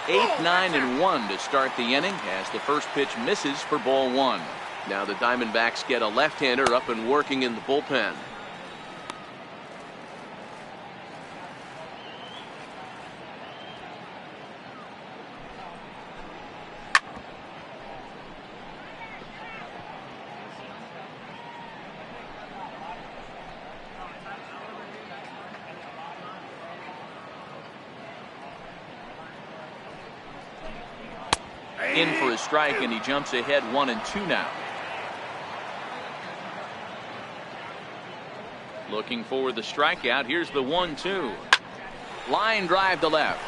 8, 9, and 1 to start the inning as the first pitch misses for ball 1. Now the Diamondbacks get a left-hander up and working in the bullpen. In for a strike, and he jumps ahead 1-2 now. Looking for the strikeout. Here's the 1-2. Line drive to left.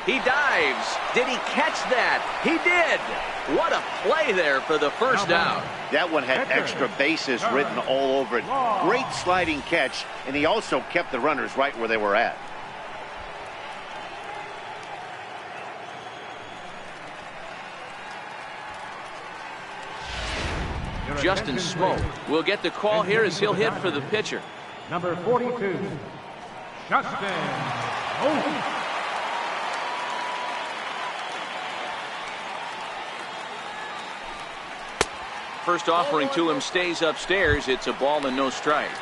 He dives. Did he catch that? He did. What a play there for the first out. That one had extra bases written all over it. Great sliding catch, and he also kept the runners right where they were at. Justin Smoke will get the call here as he'll hit for the pitcher. Number 42, Justin Smoke. First offering to him stays upstairs. It's a ball and no strikes.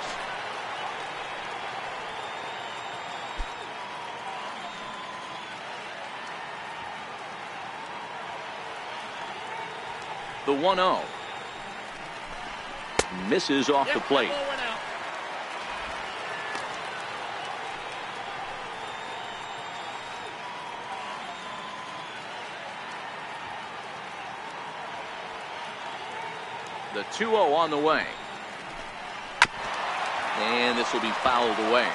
The 1-0. Misses off the plate. The 2-0 on the way. And this will be fouled away.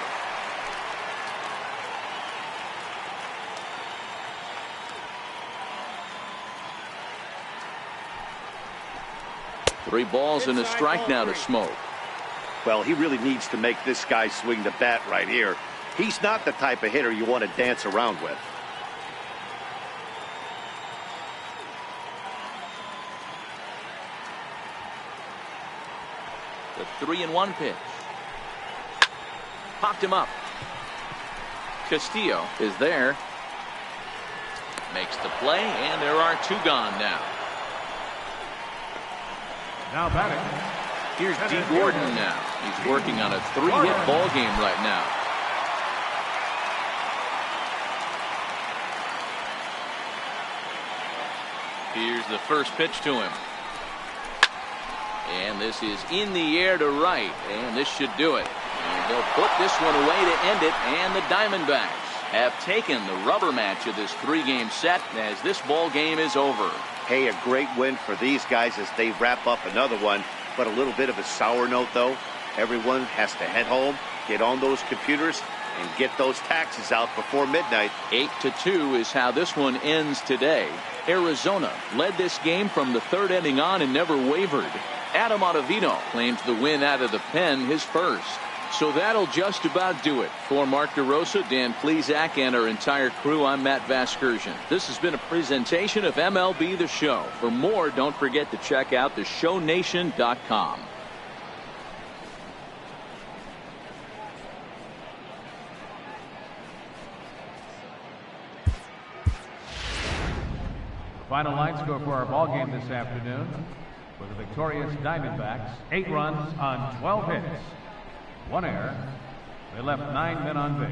Three balls and a strike now to Smoke. Well, he really needs to make this guy swing the bat right here. He's not the type of hitter you want to dance around with. The 3-1 pitch. Popped him up. Castillo is there. Makes the play, and there are 2 gone now. Now batting. Here's D. Gordon now. He's working on a 3-hit ball game right now. Here's the first pitch to him. And this is in the air to right. And this should do it. And they'll put this one away to end it. And the Diamondbacks have taken the rubber match of this 3-game set as this ball game is over. Hey, a great win for these guys as they wrap up another one. But a little bit of a sour note, though. Everyone has to head home, get on those computers, and get those taxes out before midnight. 8-2 is how this one ends today. Arizona led this game from the 3rd inning on and never wavered. Adam Ottavino claims the win out of the pen, his first. So that'll just about do it. For Mark DeRosa, Dan Plesac, and our entire crew, I'm Matt Vasgersian. This has been a presentation of MLB The Show. For more, don't forget to check out theshownation.com. Final line score for our ball game this afternoon. For the victorious Diamondbacks, 8 runs on 12 hits. 1 error. They left 9 men on base.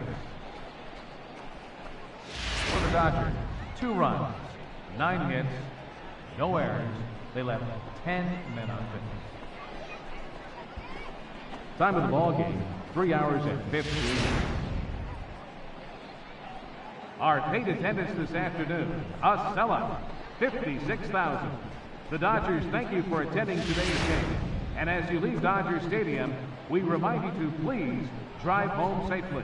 For the Dodgers, 2 runs, 9 hits, no errors. They left 10 men on base. Time of the ball game, 3 hours and 50 minutes. Our paid attendance this afternoon, a sellout, 56,000. The Dodgers thank you for attending today's game. And as you leave Dodger Stadium, we remind you to please drive home safely.